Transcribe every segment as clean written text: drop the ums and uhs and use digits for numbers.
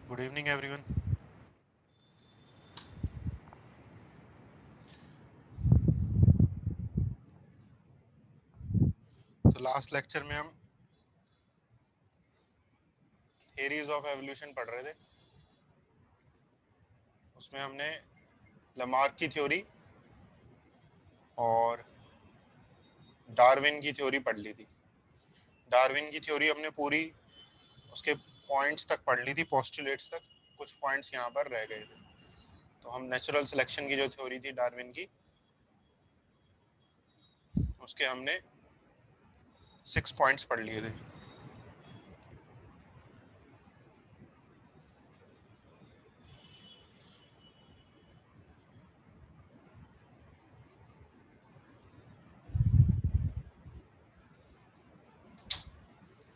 Good evening, everyone. तो last lecture में हम थियरीज ऑफ एवोल्यूशन पढ़ रहे थे। उसमें हमने लमार्क की थ्योरी और डार्विन की थ्योरी पढ़ ली थी। डार्विन की थ्योरी हमने पूरी उसके पॉइंट्स तक पढ़ ली थी, पोस्टुलेट्स तक। कुछ पॉइंट्स यहाँ पर रह गए थे। तो हम नेचुरल सिलेक्शन की जो थ्योरी थी डार्विन की, उसके हमने 6 पॉइंट्स पढ़ लिए थे।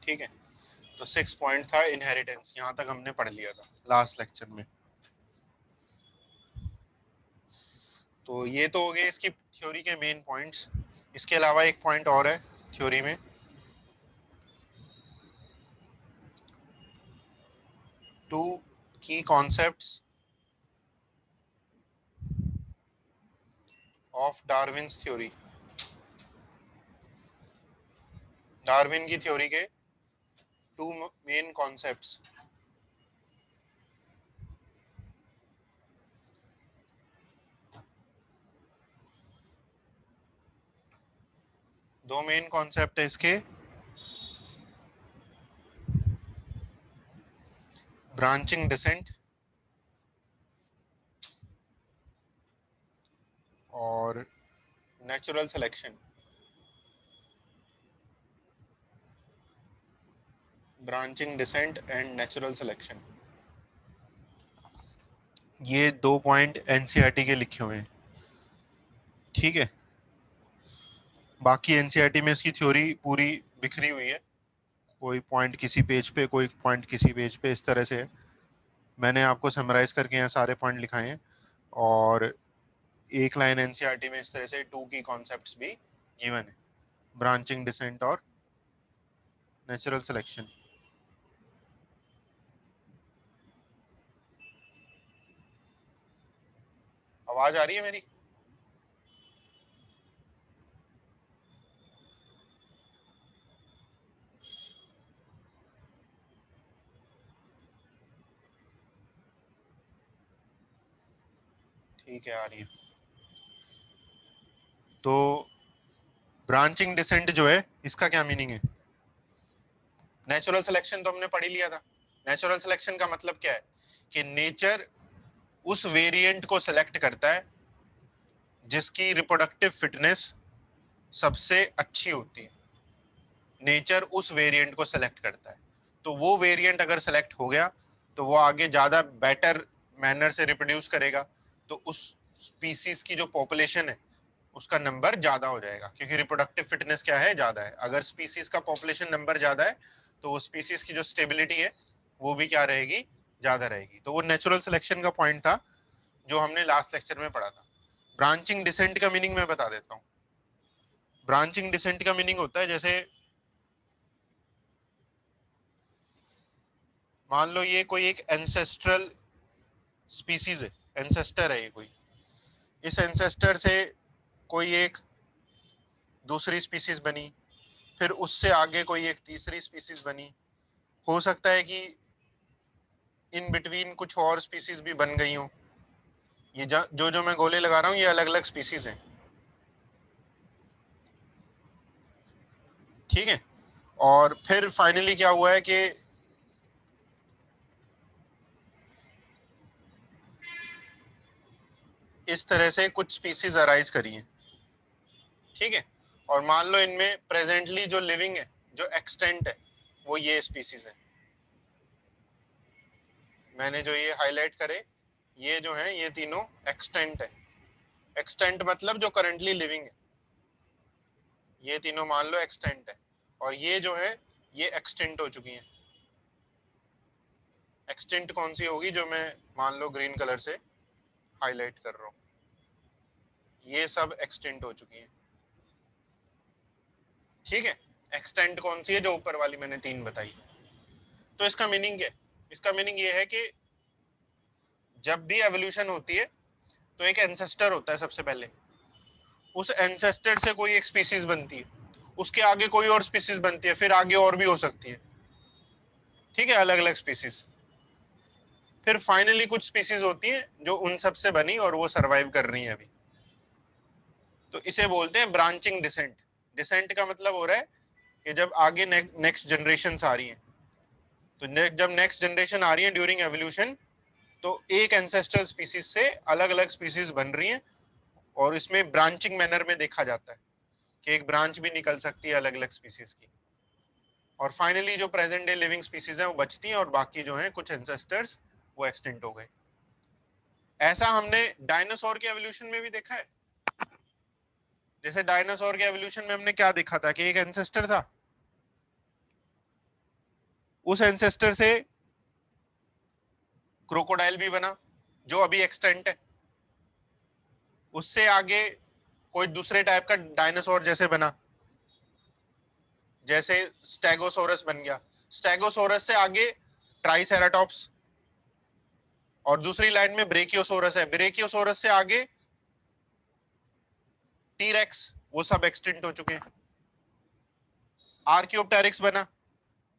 ठीक है, तो 6 पॉइंट था इनहेरिटेंस, यहाँ तक हमने पढ़ लिया था लास्ट लेक्चर में। तो ये तो हो गए इसकी थ्योरी के मेन पॉइंट्स। इसके अलावा एक पॉइंट और है थ्योरी में, टू की concepts of Darwin's theory. Darwin की थ्योरी के 2 मेन कॉन्सेप्ट्स। दो मेन कॉन्सेप्ट है इसके, ब्रांचिंग डिसेंट और natural selection. Branching descent and natural selection, ये 2 पॉइंट एनसीईआरटी के लिखे हुए हैं। ठीक है, बाकी एनसीईआरटी में इसकी थ्योरी पूरी बिखरी हुई है, कोई पॉइंट किसी पेज पे, कोई पॉइंट किसी पेज पे, इस तरह से है। मैंने आपको समराइज करके यहाँ सारे पॉइंट लिखाए हैं, और एक लाइन एनसीईआरटी में इस तरह से 2 की कॉन्सेप्ट्स भी गिवन है, ब्रांचिंग डिसेंट और नेचुरल सिलेक्शन। आवाज आ रही है मेरी? ठीक है, आ रही है। तो ब्रांचिंग डिसेंट जो है, इसका क्या मीनिंग है? नेचुरल सिलेक्शन तो हमने पढ़ ही लिया था। नेचुरल सिलेक्शन का मतलब क्या है कि नेचर उस वेरिएंट को सिलेक्ट करता है जिसकी रिप्रोडक्टिव फिटनेस सबसे अच्छी होती है। नेचर उस वेरिएंट को सिलेक्ट करता है, तो वो वेरिएंट अगर सिलेक्ट हो गया तो वो आगे ज्यादा बेटर मैनर से रिप्रोड्यूस करेगा, तो उस स्पीसीज की जो पॉपुलेशन है उसका नंबर ज्यादा हो जाएगा, क्योंकि रिप्रोडक्टिव फिटनेस क्या है, ज्यादा है। अगर स्पीसीज का पॉपुलेशन नंबर ज्यादा है तो वो स्पीसीज की जो स्टेबिलिटी है वो भी क्या रहेगी, ज्यादा रहेगी। तो वो नेचुरल सिलेक्शन का पॉइंट था जो हमने लास्ट लेक्चर में पढ़ा था। ब्रांचिंग डिसेंट का मीनिंग मैं बता देता हूँ। ब्रांचिंग डिसेंट का मीनिंग होता है, जैसे मान लो ये कोई एक एंसेस्ट्रल स्पीसीज है, एंसेस्टर है ये कोई। इस एंसेस्टर से कोई एक दूसरी स्पीसीज बनी, फिर उससे आगे कोई एक तीसरी स्पीसीज बनी। हो सकता है कि इन बिटवीन कुछ और स्पीसीज भी बन गई हो। ये जो जो मैं गोले लगा रहा हूँ ये अलग अलग स्पीसीज हैं। ठीक है, और फिर फाइनली क्या हुआ है कि इस तरह से कुछ स्पीसीज अराइज करी हैं। ठीक है, और मान लो इनमें प्रेजेंटली जो लिविंग है, जो एक्सटेंट है, वो ये स्पीसीज है। मैंने जो ये हाईलाइट करे, ये जो है ये तीनों एक्सटेंट है। एक्सटेंट मतलब जो करंटली लिविंग है, ये तीनों मान लो एक्सटेंट है। और ये जो है ये एक्सटेंट हो चुकी हैं। एक्सटेंट कौन सी होगी, जो मैं मान लो ग्रीन कलर से हाईलाइट कर रहा हूँ, ये सब एक्सटेंट हो चुकी हैं। ठीक है, एक्सटेंट कौन सी है, जो ऊपर वाली मैंने 3 बताई। तो इसका मीनिंग क्या है? इसका मीनिंग ये है कि जब भी एवोल्यूशन होती है तो एक एंसेस्टर होता है सबसे पहले, उस एंसेस्टर से कोई एक स्पीसीज बनती है, उसके आगे कोई और स्पीसीज बनती है, फिर आगे और भी हो सकती है, ठीक है, अलग अलग स्पीसीज। फिर फाइनली कुछ स्पीसीज होती है जो उन सब से बनी और वो सरवाइव कर रही है अभी, तो इसे बोलते हैं ब्रांचिंग डिसेंट। डिसेंट का मतलब हो रहा है कि जब आगे नेक्स्ट जनरेशन आ रही हैं, तो जब नेक्स्ट जनरेशन आ रही है ड्यूरिंग एवोल्यूशन, तो एक एंसेस्ट्रल स्पीसीज से अलग अलग स्पीसीज बन रही हैं, और इसमें ब्रांचिंग मैनर में देखा जाता है कि एक ब्रांच भी निकल सकती है अलग अलग स्पीसीज की, और फाइनली जो प्रेजेंट डे लिविंग स्पीसीज हैं वो बचती हैं, और बाकी जो हैं कुछ एंसेस्टर्स वो एक्सटिंक्ट हो गए। ऐसा हमने डायनासोर के एवोल्यूशन में भी देखा है। जैसे डायनासोर के एवोल्यूशन में हमने क्या देखा था कि एक एंसेस्टर था, उस एंसेस्टर से क्रोकोडाइल भी बना जो अभी एक्सटेंट है, उससे आगे कोई दूसरे टाइप का डायनासोर जैसे बना, जैसे स्टेगोसोरस बन गया, स्टेगोसोरस से आगे ट्राइसेराटॉप्स, और दूसरी लाइन में ब्रेकियोसोरस है, ब्रेकियोसोरस से आगे टीरेक्स, वो सब एक्सटिंक्ट हो चुके हैं। आर्कियोप्टेरिक्स बना,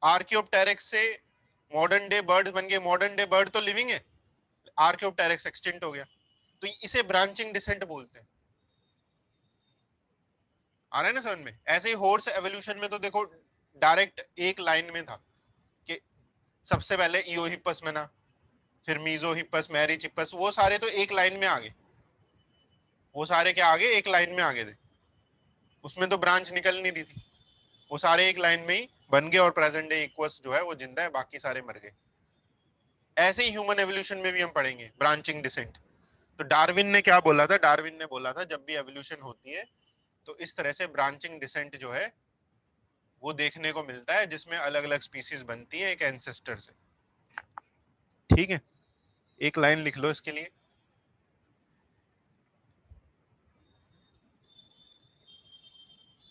आर्कियोप्टेरिक्स से मॉडर्न डे बर्ड बन गए, मॉडर्न डे बर्ड तो लिविंग है, आर्कियोप्टेरिक्स एक्सटिंक्ट हो गया, तो इसे ब्रांचिंग डिसेंट बोलते हैं। आ रहा है ना समझ में? ऐसे ही हॉर्स एवोल्यूशन में तो देखो डायरेक्ट एक लाइन में था कि सबसे पहले इयोहिपस बना, फिर मीजोहिपस, मैरिचिपस, वो सारे तो एक लाइन में आ गए, वो सारे के आगे एक लाइन में आगे थे, उसमें तो ब्रांच निकल नहीं रही थी, वो सारे एक लाइन में ही बन गए, और प्रेजेंट डे इक्वस जो है वो जिंदा है, बाकी सारे मर गए। ऐसे ही ह्यूमन एवोल्यूशन में भी हम पढ़ेंगे ब्रांचिंग डिसेंट। तो डार्विन ने क्या बोला था? डार्विन ने बोला था जब भी एवोल्यूशन होती है तो इस तरह से ब्रांचिंग डिसेंट जो है वो देखने को मिलता है, जिसमें अलग अलग स्पीसीज बनती है एक एंसेस्टर से। ठीक है, एक लाइन लिख लो इसके लिए।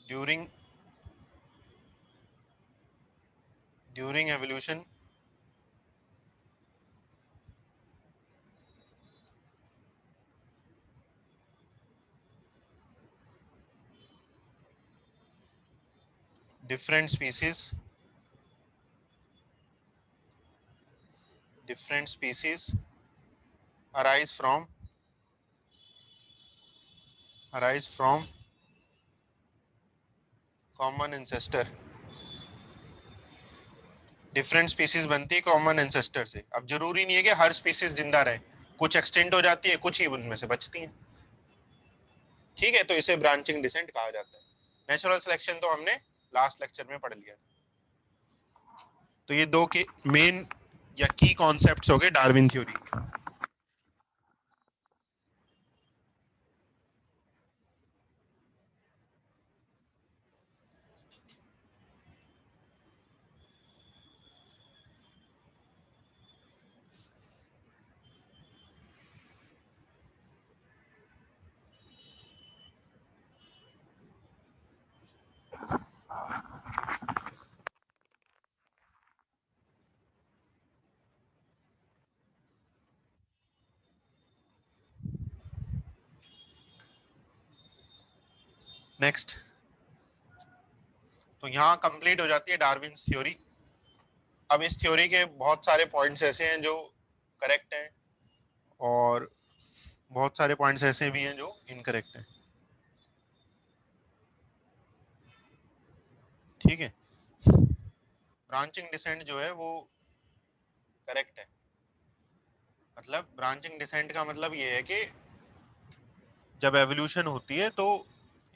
During during evolution different species different species arise from common ancestor। Different species बनती है कॉमन एंसेस्टर से। अब जरूरी नहीं है कि हर स्पीसीज जिंदा रहे, कुछ एक्सटेंट हो जाती है, कुछ ही उनमें से बचती हैं। ठीक है, तो इसे ब्रांचिंग डिसेंट कहा जाता है। नेचुरल सिलेक्शन तो हमने लास्ट लेक्चर में पढ़ लिया था। तो ये दो के मेन या की कॉन्सेप्ट्स हो गए डार्विन थ्योरी। नेक्स्ट, तो यहाँ कंप्लीट हो जाती है डार्विन थ्योरी। अब इस थ्योरी के बहुत सारे पॉइंट्स ऐसे हैं जो करेक्ट हैं, और बहुत सारे पॉइंट्स ऐसे भी हैं जो इनकरेक्ट हैं। ठीक है, ब्रांचिंग डिसेंट जो है वो करेक्ट है। मतलब ब्रांचिंग डिसेंट का मतलब ये है कि जब एवोल्यूशन होती है तो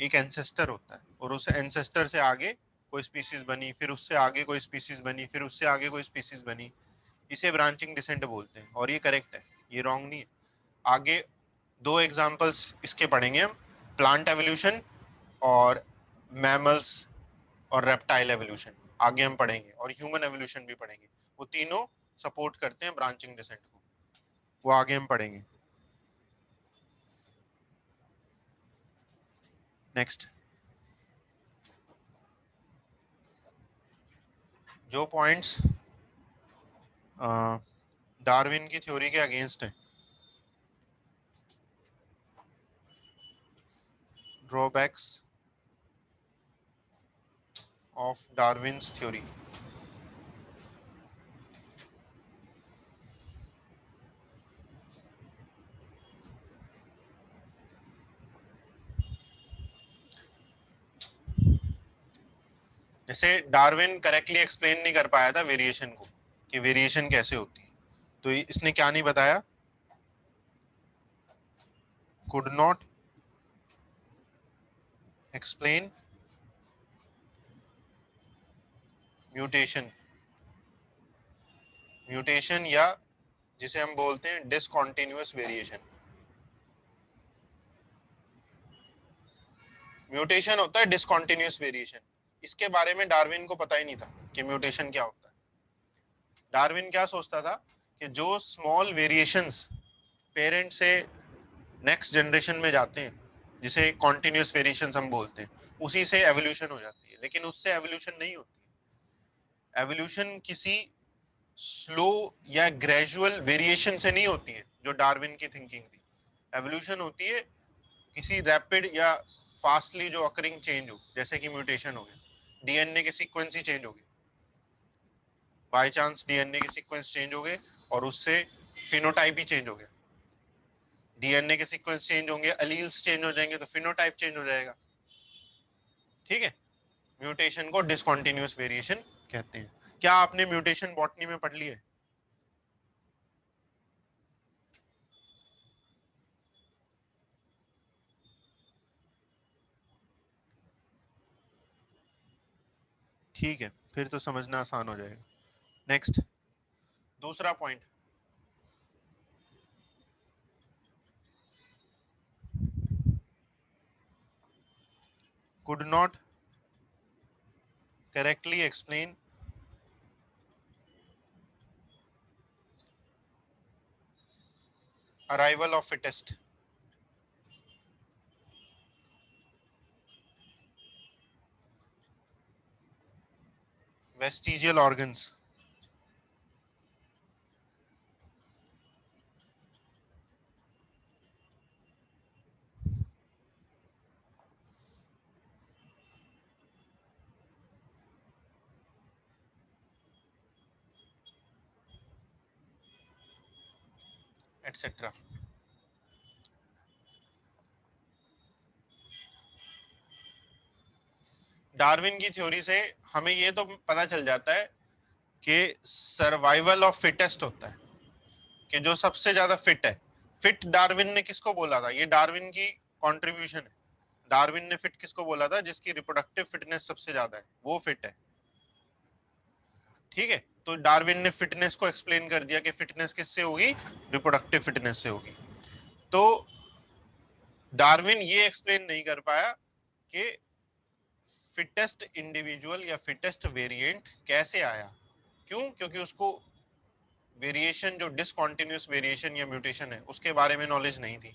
एक एंसेस्टर होता है, और उस एंसेस्टर से आगे कोई स्पीसीज बनी, फिर उससे आगे कोई स्पीसीज बनी, फिर उससे आगे कोई स्पीसीज बनी, इसे ब्रांचिंग डिसेंट बोलते हैं, और ये करेक्ट है, ये रॉन्ग नहीं है। आगे दो एग्जांपल्स इसके पढ़ेंगे हम, प्लांट एवोल्यूशन और मैमल्स और रेप्टाइल एवोल्यूशन आगे हम पढ़ेंगे, और ह्यूमन एवोल्यूशन भी पढ़ेंगे। वो तीनों सपोर्ट करते हैं ब्रांचिंग डिसेंट को, वो आगे हम पढ़ेंगे। नेक्स्ट, जो पॉइंट्स डार्विन की थ्योरी के अगेंस्ट है ड्रॉबैक्स ऑफ डार्विन्स थ्योरी। जैसे डार्विन करेक्टली एक्सप्लेन नहीं कर पाया था वेरिएशन को, कि वेरिएशन कैसे होती है, तो इसने क्या नहीं बताया, could not explain mutation, mutation या जिसे हम बोलते हैं डिसकंटिन्यूअस वेरिएशन। म्यूटेशन होता है डिसकंटिन्यूअस वेरिएशन, इसके बारे में डार्विन को पता ही नहीं था कि म्यूटेशन क्या होता है। डार्विन क्या सोचता था कि जो स्मॉल वेरिएशंस पेरेंट से नेक्स्ट जनरेशन में जाते हैं, जिसे कॉन्टिन्यूस वेरिएशंस हम बोलते हैं, उसी से एवोल्यूशन हो जाती है। लेकिन उससे एवोल्यूशन नहीं होती है। एवोल्यूशन किसी स्लो या ग्रेजुअल वेरिएशन से नहीं होती है, जो डार्विन की थिंकिंग थी। एवोल्यूशन होती है किसी रैपिड या फास्टली जो अकरिंग चेंज हो, जैसे कि म्यूटेशन हो गया, डीएनए के सीक्वेंस ही चेंज हो गए, बाय चांस डीएनए के सीक्वेंस चेंज हो गए और उससे फिनोटाइप ही चेंज हो गया। डीएनए के सीक्वेंस चेंज होंगे, अलील्स चेंज हो जाएंगे, तो फिनोटाइप चेंज हो जाएगा। ठीक है, म्यूटेशन को डिसकंटिन्यूअस वेरिएशन कहते हैं। क्या आपने म्यूटेशन बॉटनी में पढ़ ली है? ठीक है, फिर तो समझना आसान हो जाएगा। नेक्स्ट, दूसरा point, could not correctly explain arrival of fittest। vestigial organs, etc। Darwin की थ्योरी से हमें ये तो पता चल जाता है कि सर्वाइवल ऑफ फिटेस्ट होता है, कि जो सबसे ज्यादा फिट है। फिट डार्विन ने किसको बोला था? ये डार्विन की कंट्रीब्यूशन है। डार्विन ने फिट किसको बोला था? जिसकी रिप्रोडक्टिव फिटनेस सबसे ज्यादा है, वो फिट है। ठीक है, तो डार्विन ने फिटनेस को एक्सप्लेन कर दिया कि फिटनेस किससे होगी? रिप्रोडक्टिव फिटनेस से होगी। तो डार्विन ये एक्सप्लेन नहीं कर पाया कि फिटेस्ट इंडिविजुअल या फिटेस्ट वेरिएंट कैसे आया। क्यों? क्योंकि उसको वेरिएशन, जो डिसकंटिन्यूअस वेरिएशन या म्यूटेशन है, उसके बारे में नॉलेज नहीं थी।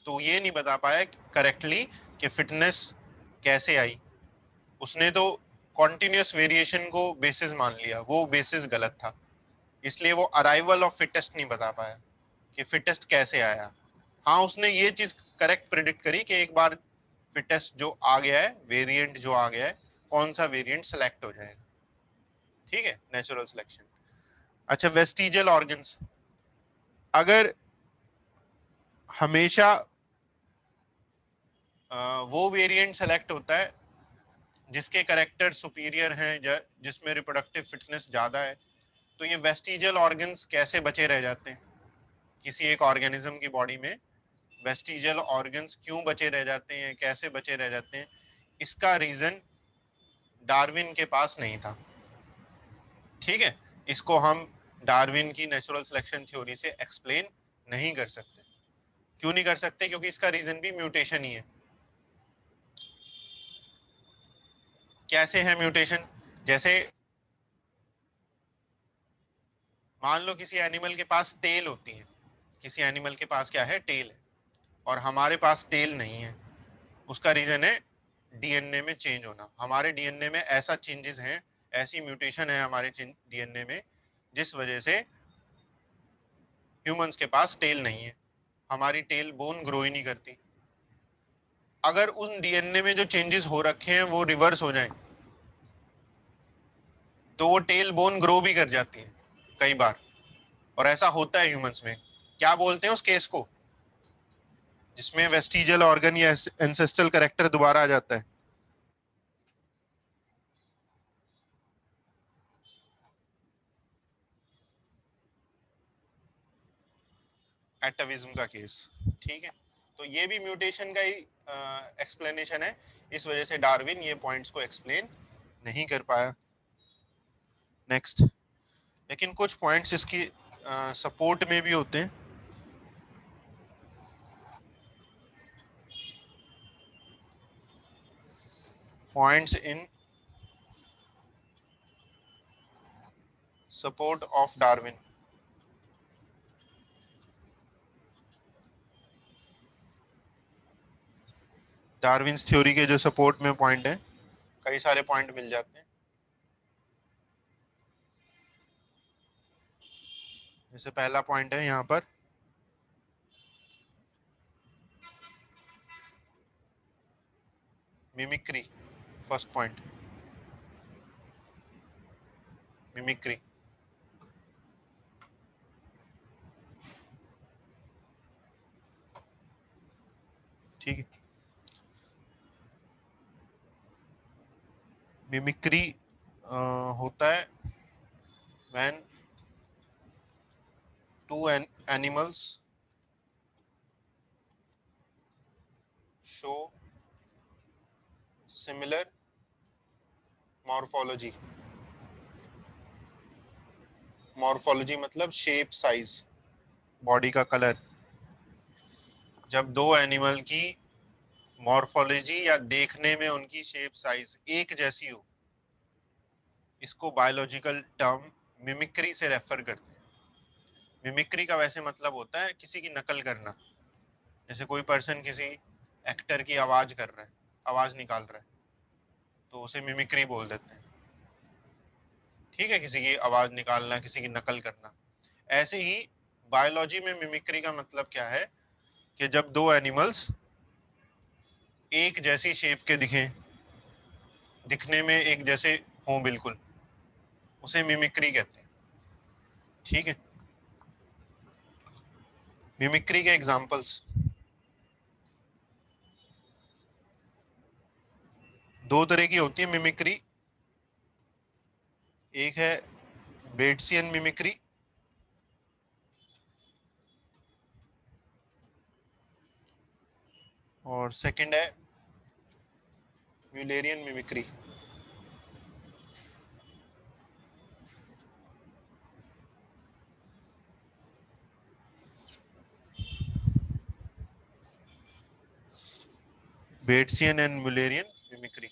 तो ये नहीं बता पाया करेक्टली कि फिटनेस कैसे आई। उसने तो कॉन्टिन्यूअस वेरिएशन को बेसिस मान लिया, वो बेसिस गलत था। इसलिए वो अराइवल ऑफ फिटेस्ट नहीं बता पाया कि फिटेस्ट कैसे आया। हाँ, उसने ये चीज करेक्ट प्रिडिक्ट करी कि एक बार फिटेस्ट जो आ गया है, वेरिएंट जो आ गया है, कौन सा वेरिएंट सेलेक्ट हो जाएगा। ठीक है, नेचुरल सिलेक्शन। अच्छा, वेस्टिजियल ऑर्गन्स, अगर हमेशा वो वेरिएंट सेलेक्ट होता है जिसके करेक्टर सुपीरियर हैं, जिसमें रिप्रोडक्टिव फिटनेस ज्यादा है, तो ये वेस्टिजियल ऑर्गन्स कैसे बचे रह जाते हैं? किसी एक ऑर्गेनिज्म की बॉडी में वेस्टिजियल ऑर्गन्स क्यों बचे रह जाते हैं, कैसे बचे रह जाते हैं? इसका रीजन डार्विन के पास नहीं था। ठीक है, इसको हम डार्विन की नेचुरल सिलेक्शन थ्योरी से एक्सप्लेन नहीं कर सकते। क्यों नहीं कर सकते? क्योंकि इसका रीजन भी म्यूटेशन ही है। कैसे है म्यूटेशन? जैसे मान लो किसी एनिमल के पास टेल होती है, किसी एनिमल के पास क्या है? टेल है, और हमारे पास टेल नहीं है। उसका रीजन है डीएनए में चेंज होना। हमारे डीएनए में ऐसा चेंजेस हैं, ऐसी म्यूटेशन है हमारे डीएनए में, जिस वजह से ह्यूमंस के पास टेल नहीं है। हमारी टेल बोन ग्रो ही नहीं करती। अगर उन डीएनए में जो चेंजेस हो रखे हैं वो रिवर्स हो जाएं, तो वो टेल बोन ग्रो भी कर जाती है कई बार, और ऐसा होता है ह्यूमंस में। क्या बोलते हैं उस केस को, जिसमें वेस्टिजियल ऑर्गन या एंसेस्ट्रल कैरेक्टर दोबारा आ जाता है? एटाविज्म का केस। ठीक है, तो ये भी म्यूटेशन का ही एक्सप्लेनेशन है। इस वजह से डार्विन ये पॉइंट्स को एक्सप्लेन नहीं कर पाया। नेक्स्ट, लेकिन कुछ पॉइंट्स इसकी सपोर्ट में भी होते हैं। Points in support of Darwin. Darwin's theory के जो सपोर्ट में पॉइंट है, कई सारे पॉइंट मिल जाते हैं। जैसे पहला पॉइंट है यहाँ पर, मिमिक्री। First point, mimicry. ठीक है, मिमिक्री होता है when two animals show similar morphology. Morphology मतलब शेप, साइज, बॉडी का कलर। जब दो एनिमल की मॉर्फोलॉजी या देखने में उनकी शेप साइज एक जैसी हो, इसको बायोलॉजिकल टर्म मिमिक्री से रेफर करते हैं। मिमिक्री का वैसे मतलब होता है किसी की नकल करना। जैसे कोई पर्सन किसी एक्टर की आवाज कर रहा है, आवाज निकाल रहा है, तो उसे मिमिक्री बोल देते हैं। ठीक है, किसी की आवाज निकालना, किसी की नकल करना। ऐसे ही बायोलॉजी में मिमिक्री का मतलब क्या है, कि जब दो एनिमल्स एक जैसी शेप के दिखें, दिखने में एक जैसे हों बिल्कुल, उसे मिमिक्री कहते हैं। ठीक है, मिमिक्री के एग्जांपल्स दो तरह की होती है मिमिक्री। एक है बेट्सियन मिमिक्री, और सेकंड है Mullerian mimicry. Batesian and Mullerian mimicry.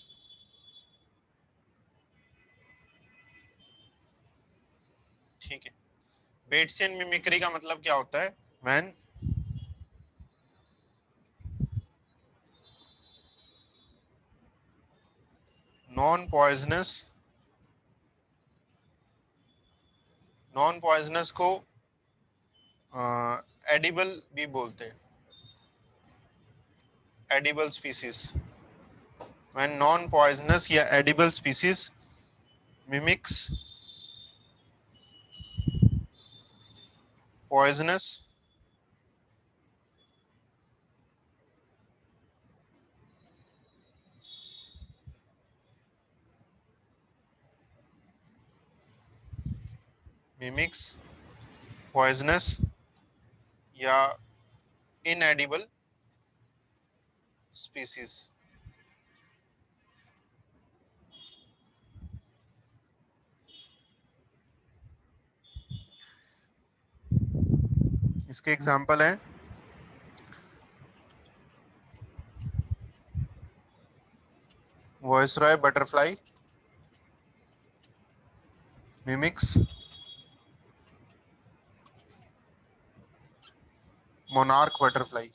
ठीक है, बेट्सियन मिमिक्री का मतलब क्या होता है, when non poisonous, non poisonous को एडिबल भी बोलते हैं, edible species. When non poisonous या edible species mimics poisonous mimics poisonous या इनएडिबल स्पीसीज। इसके एग्जांपल हैं viceroy butterfly mimics monarch butterfly.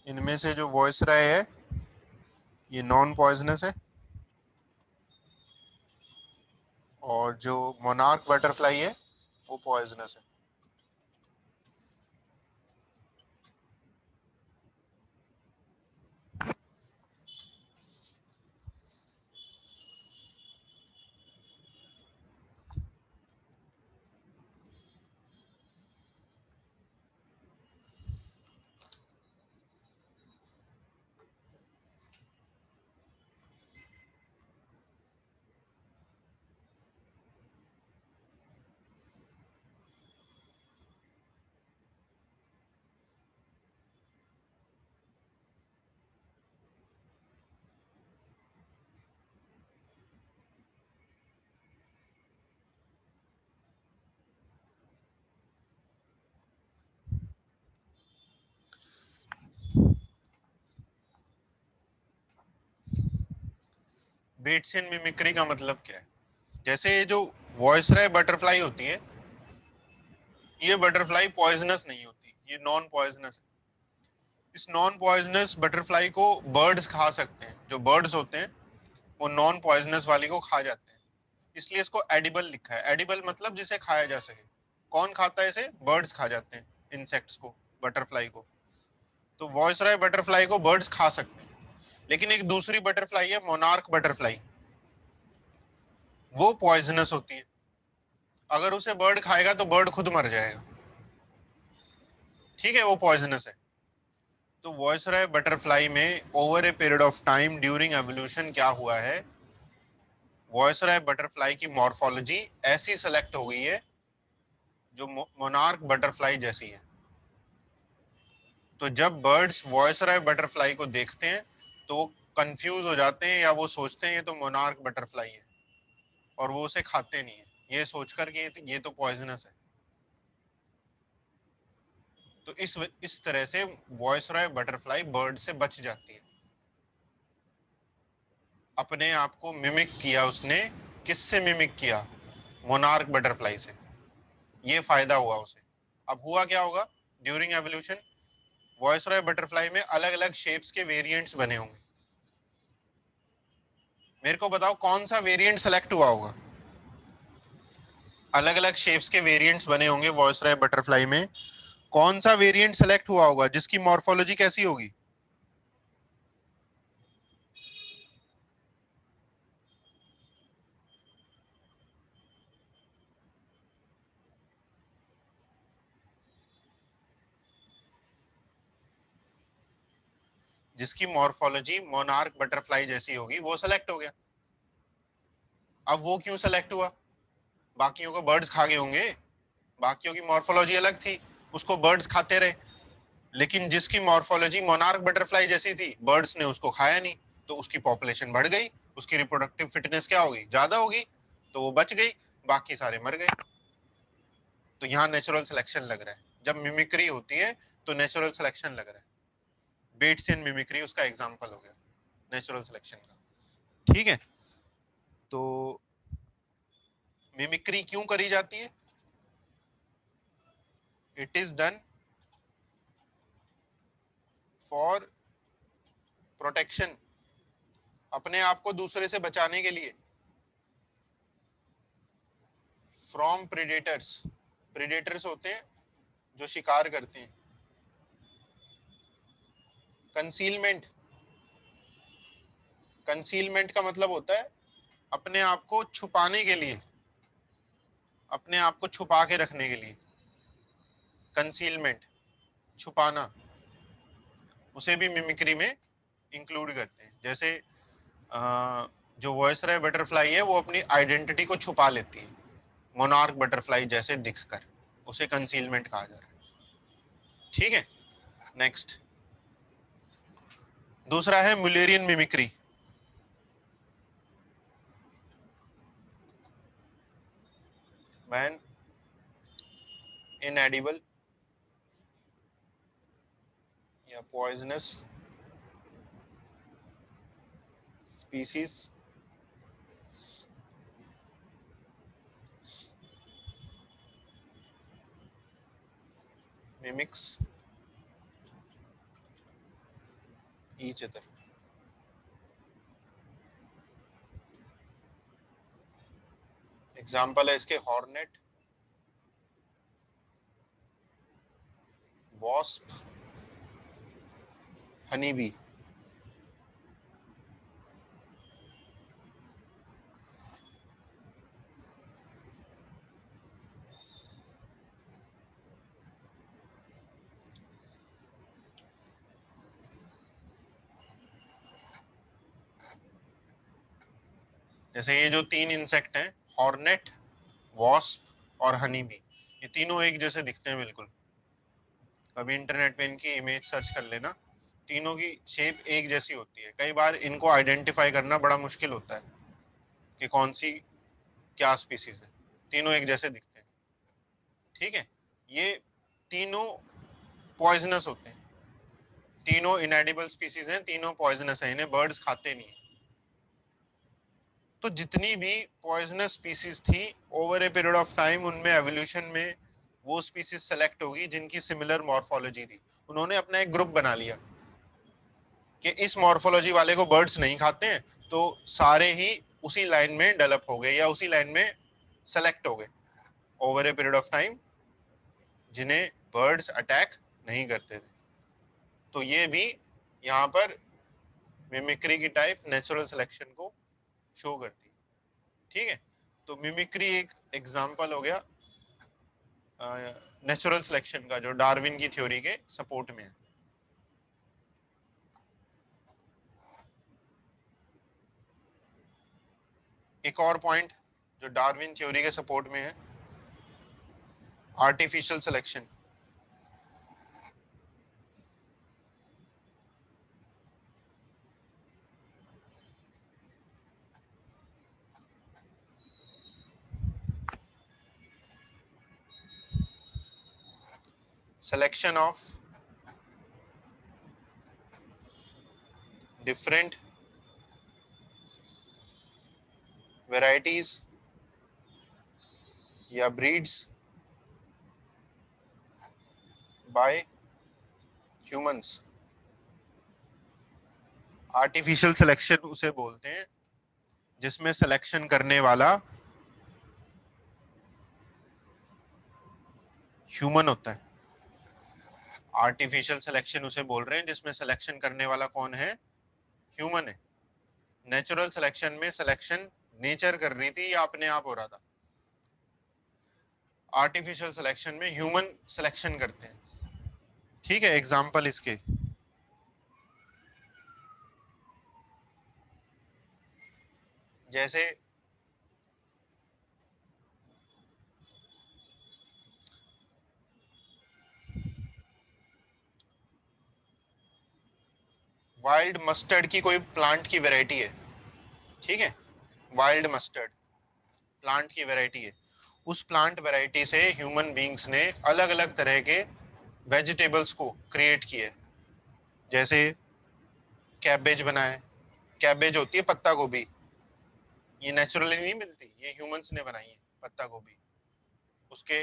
इनमें से जो वॉइसरॉय है ये नॉन पॉइजनस है, और जो मोनार्क बटरफ्लाई है वो पॉइजनस है। बेट्सियन मिमिक्री का मतलब क्या है? जैसे ये जो वॉइसरॉय बटरफ्लाई होती है, ये बटरफ्लाई पॉइजनस नहीं होती, ये नॉन पॉइजनस है। इस नॉन पॉइजनस बटरफ्लाई को बर्ड्स खा सकते हैं, जो बर्ड्स होते हैं वो नॉन पॉइजनस वाली को खा जाते हैं, इसलिए इसको एडिबल लिखा है। एडिबल मतलब जिसे खाया जा सके। कौन खाता है इसे? बर्ड्स खा जाते हैं इंसेक्ट्स को, बटरफ्लाई को। तो वॉइसरॉय बटरफ्लाई को बर्ड्स खा सकते हैं। लेकिन एक दूसरी बटरफ्लाई है मोनार्क बटरफ्लाई, वो पॉइजनस होती है। अगर उसे बर्ड खाएगा तो बर्ड खुद मर जाएगा, ठीक है, वो पॉइजनस है। तो वॉइसरॉय बटरफ्लाई में over a period of time during evolution क्या हुआ है, वॉइसरॉय बटरफ्लाई की मॉर्फोलॉजी ऐसी सेलेक्ट हो गई है जो मोनार्क बटरफ्लाई जैसी है। तो जब बर्ड्स वॉइसरॉय बटरफ्लाई को देखते हैं तो वो कंफ्यूज हो जाते हैं, या वो सोचते हैं ये तो मोनार्क बटरफ्लाई है, और वो उसे खाते नहीं है, ये सोचकर कि ये तो पॉइजनस है। तो इस तरह से वॉइसरॉय बटरफ्लाई बर्ड से बच जाती है। अपने आप को मिमिक किया उसने। किससे मिमिक किया? मोनार्क बटरफ्लाई से। ये फायदा हुआ उसे। अब हुआ क्या होगा ड्यूरिंग एवोल्यूशन? वॉइसरॉय बटरफ्लाई में अलग अलग शेप्स के वेरिएंट्स बने होंगे। मेरे को बताओ कौन सा वेरिएंट सेलेक्ट हुआ होगा? अलग अलग शेप्स के वेरिएंट्स बने होंगे वॉइसरॉय बटरफ्लाई में। कौन सा वेरिएंट सेलेक्ट हुआ होगा जिसकी मॉर्फोलॉजी कैसी होगी? जिसकी मॉर्फोलॉजी मोनार्क बटरफ्लाई जैसी होगी वो सेलेक्ट हो गया। अब वो क्यों सेलेक्ट हुआ? बाकियों को बर्ड्स खा गए होंगे, बाकियों की मॉर्फोलॉजी अलग थी, उसको बर्ड्स खाते रहे। लेकिन जिसकी मॉर्फोलॉजी मोनार्क बटरफ्लाई जैसी थी, बर्ड्स ने उसको खाया नहीं, तो उसकी पॉपुलेशन बढ़ गई, उसकी रिप्रोडक्टिव फिटनेस क्या होगी? ज्यादा होगी, तो वो बच गई, बाकी सारे मर गए। तो यहाँ नेचुरल सिलेक्शन लग रहा है। जब मिमिक्री होती है तो नेचुरल सिलेक्शन लग रहा है। बेट्सियन मिमिक्री उसका एग्जाम्पल हो गया नेचुरल सिलेक्शन का। ठीक है, तो मिमिक्री क्यों करी जाती है? It is done for protection, अपने आप को दूसरे से बचाने के लिए। फ्रॉम प्रेडेटर्स, प्रेडेटर्स होते हैं जो शिकार करते हैं। कंसीलमेंट, कंसीलमेंट का मतलब होता है अपने आप को छुपाने के लिए, अपने आप को छुपा के रखने के लिए। कंसीलमेंट, छुपाना, उसे भी मिमिक्री में इंक्लूड करते हैं। जैसे जो वॉइसरॉय बटरफ्लाई है वो अपनी आइडेंटिटी को छुपा लेती है मोनार्क बटरफ्लाई जैसे दिखकर, उसे कंसीलमेंट कहा जा रहा है। ठीक है, नेक्स्ट दूसरा है मुलेरियन मिमिक्री। मैन इनएडिबल या poisonous species mimics each other. Example है इसके हॉर्नेट, वॉस्प, हनी बी। जैसे ये जो तीन इंसेक्ट हैं, हॉर्नेट, वॉस्प और हनी बी, ये तीनों एक जैसे दिखते हैं बिल्कुल। कभी इंटरनेट पे इनकी इमेज सर्च कर लेना, तीनों की शेप एक जैसी होती है। कई बार इनको आइडेंटिफाई करना बड़ा मुश्किल होता है कि कौन सी क्या स्पीसीज है, तीनों एक जैसे दिखते हैं। ठीक है, ये तीनों पॉइजनस होते हैं, तीनों इनएडिबल स्पीसीज हैं, तीनों पॉइजनस हैं, इन्हें बर्ड्स खाते नहीं है। तो जितनी भी पॉइजनस स्पीसीज थी over a period of time उनमें एवोल्यूशन में वो स्पीसीज सेलेक्ट होगी जिनकी सिमिलर मॉर्फोलॉजी थी। उन्होंने अपना एक ग्रुप बना लिया कि इस मॉर्फोलॉजी वाले को बर्ड्स नहीं खाते हैं, तो सारे ही उसी लाइन में डेवलप हो गए या उसी लाइन में सेलेक्ट हो गए over a period of time, जिन्हें बर्ड्स अटैक नहीं करते थे। तो ये भी यहाँ पर मिमिक्री की टाइप नेचुरल सिलेक्शन को शो करती है। ठीक है, तो मिमिक्री एक एग्जांपल हो गया नेचुरल सिलेक्शन का, जो डार्विन की थ्योरी के सपोर्ट में है। एक और पॉइंट जो डार्विन थ्योरी के सपोर्ट में है, artificial selection. selection of different varieties या breeds by humans। Artificial selection उसे बोलते हैं जिसमें सिलेक्शन करने वाला ह्यूमन होता है। आर्टिफिशियल सिलेक्शन उसे बोल रहे हैं जिसमें सिलेक्शन करने वाला कौन है? ह्यूमन है। नेचुरल सिलेक्शन में सिलेक्शन नेचर कर रही थी या अपने आप हो रहा था। आर्टिफिशियल सिलेक्शन में ह्यूमन सिलेक्शन करते हैं। ठीक है, एग्जांपल इसके जैसे वाइल्ड मस्टर्ड की कोई प्लांट की वैरायटी है, ठीक है, वाइल्ड मस्टर्ड प्लांट की वैरायटी है। उस प्लांट वैरायटी से ह्यूमन बीइंग्स ने अलग अलग तरह के वेजिटेबल्स को क्रिएट किए, जैसे कैबेज बनाए। कैबेज होती है पत्ता गोभी, ये नेचुरली नहीं मिलती, ये ह्यूमंस ने बनाई है पत्ता गोभी, उसके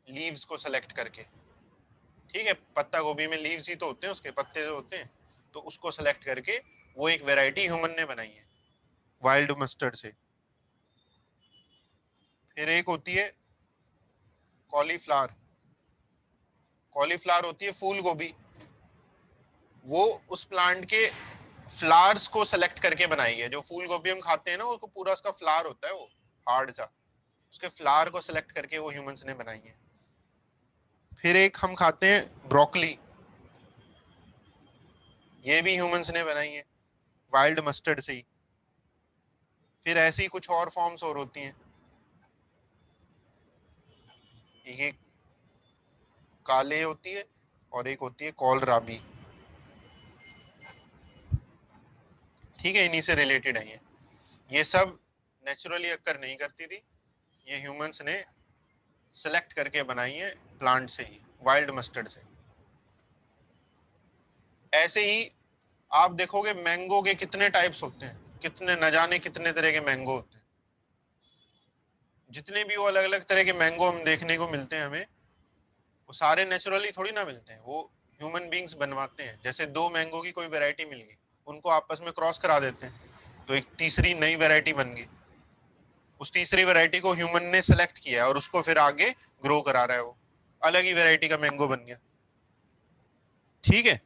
लीव्स को सेलेक्ट करके। ठीक है, पत्ता गोभी में लीव्स ही तो होते हैं, उसके पत्ते जो होते हैं, तो उसको सेलेक्ट करके वो एक वैरायटी ह्यूमन ने बनाई है वाइल्ड मस्टर्ड से। फिर एक होती है कॉलीफ्लावर। कॉलीफ्लावर होती है फूल गोभी, वो उस प्लांट के फ्लावर्स को सेलेक्ट करके बनाई है। जो फूल गोभी हम खाते हैं ना, उसको पूरा उसका फ्लावर होता है वो हार्ड सा, उसके फ्लावर को सेलेक्ट करके वो ह्यूमंस ने बनाई है। फिर एक हम खाते हैं ब्रोकली, ये भी ह्यूमंस ने बनाई है वाइल्ड मस्टर्ड से ही। फिर ऐसी कुछ और फॉर्म्स और होती हैं, एक काले होती है और एक होती है कोलराबी। ठीक है, इन्हीं से रिलेटेड है ये सब नेचुरली अक्कर नहीं करती थी, ये ह्यूमंस ने सेलेक्ट करके बनाई है प्लांट से ही, वाइल्ड मस्टर्ड से। ऐसे ही आप देखोगे मैंगो के कितने टाइप्स होते हैं, कितने न जाने कितने तरह के मैंगो होते हैं। जितने भी वो अलग अलग तरह के मैंगो हम देखने को मिलते हैं हमें, वो सारे नेचुरली थोड़ी ना मिलते हैं, वो ह्यूमन बीइंग्स बनवाते हैं। जैसे दो मैंगो की कोई वैरायटी मिल गई, उनको आपस में क्रॉस करा देते हैं, तो एक तीसरी नई वैरायटी बन गई। उस तीसरी वैरायटी को ह्यूमन ने सेलेक्ट किया और उसको फिर आगे ग्रो करा रहा है, वो अलग ही वैरायटी का मैंगो बन गया। ठीक है,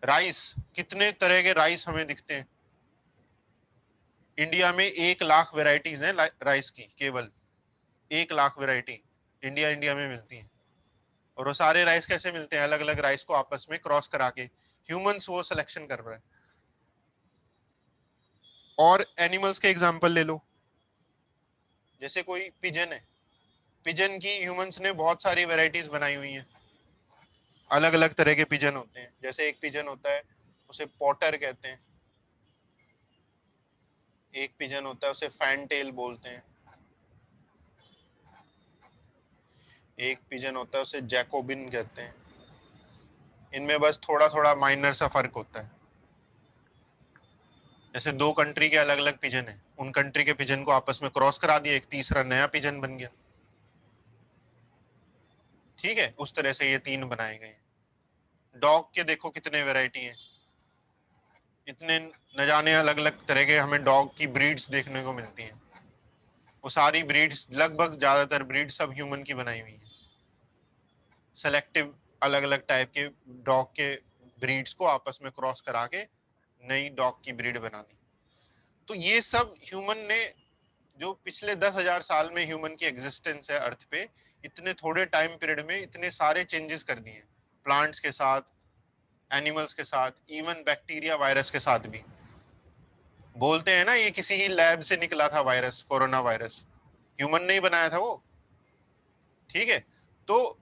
राइस, कितने तरह के राइस हमें दिखते हैं। इंडिया में 1 लाख वेराइटीज हैं राइस की, केवल 1 लाख वेराइटी इंडिया में मिलती है। और वो सारे राइस कैसे मिलते हैं? अलग अलग राइस को आपस में क्रॉस करा के ह्यूमंस वो सिलेक्शन कर रहे हैं। और एनिमल्स के एग्जांपल ले लो, जैसे कोई पिजन है, पिजन की ह्यूमंस ने बहुत सारी वेराइटीज बनाई हुई हैं। अलग अलग तरह के पिजन होते हैं, जैसे एक पिजन होता है उसे पॉटर कहते हैं, एक पिजन होता है उसे फैनटेल बोलते हैं, एक पिजन होता है उसे जैकोबिन कहते हैं। इनमें बस थोड़ा थोड़ा माइनर सा फर्क होता है। जैसे दो कंट्री के अलग अलग पिजन है, उन कंट्री के पिजन को आपस में क्रॉस करा दिया, एक तीसरा नया पिजन बन गया। ठीक है, उस तरह से ये तीन बनाए गए हैं। डॉग के देखो कितने वैरायटी हैं, इतने न जाने अलग अलग तरह के हमें डॉग की ब्रीड्स देखने को मिलती हैं। वो सारी ब्रीड्स, लगभग ज्यादातर ब्रीड सब ह्यूमन की बनाई हुई है। सेलेक्टिव अलग अलग टाइप के डॉग के ब्रीड्स को आपस में क्रॉस करा के नई डॉग की ब्रीड बना दी। तो ये सब ह्यूमन ने, जो पिछले 10,000 साल में ह्यूमन की एग्जिस्टेंस है अर्थ पे, इतने थोड़े टाइम पीरियड में इतने सारे चेंजेस कर दिए, प्लांट्स के साथ, एनिमल्स के साथ, इवन बैक्टीरिया वायरस के साथ भी। बोलते हैं ना ये किसी ही लैब से निकला था वायरस, कोरोना वायरस ह्यूमन ने ही बनाया था वो। ठीक है, तो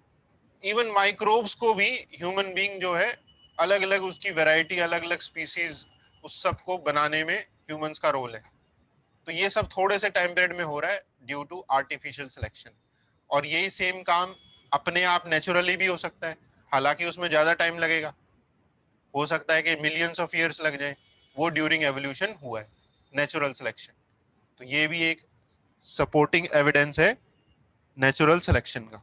इवन माइक्रोब्स को भी ह्यूमन बीइंग जो है, अलग अलग उसकी वैरायटी, अलग अलग स्पीसीज, उस सब को बनाने में ह्यूमंस का रोल है। तो ये सब थोड़े से टाइम पीरियड में हो रहा है ड्यू टू आर्टिफिशियल सिलेक्शन। और यही सेम काम अपने आप नेचुरली भी हो सकता है, हालांकि उसमें ज्यादा टाइम लगेगा, हो सकता है कि मिलियंस ऑफ ईयर्स लग जाए। वो ड्यूरिंग एवोल्यूशन हुआ है, नेचुरल सिलेक्शन। तो ये भी एक सपोर्टिंग एविडेंस है नेचुरल सिलेक्शन का।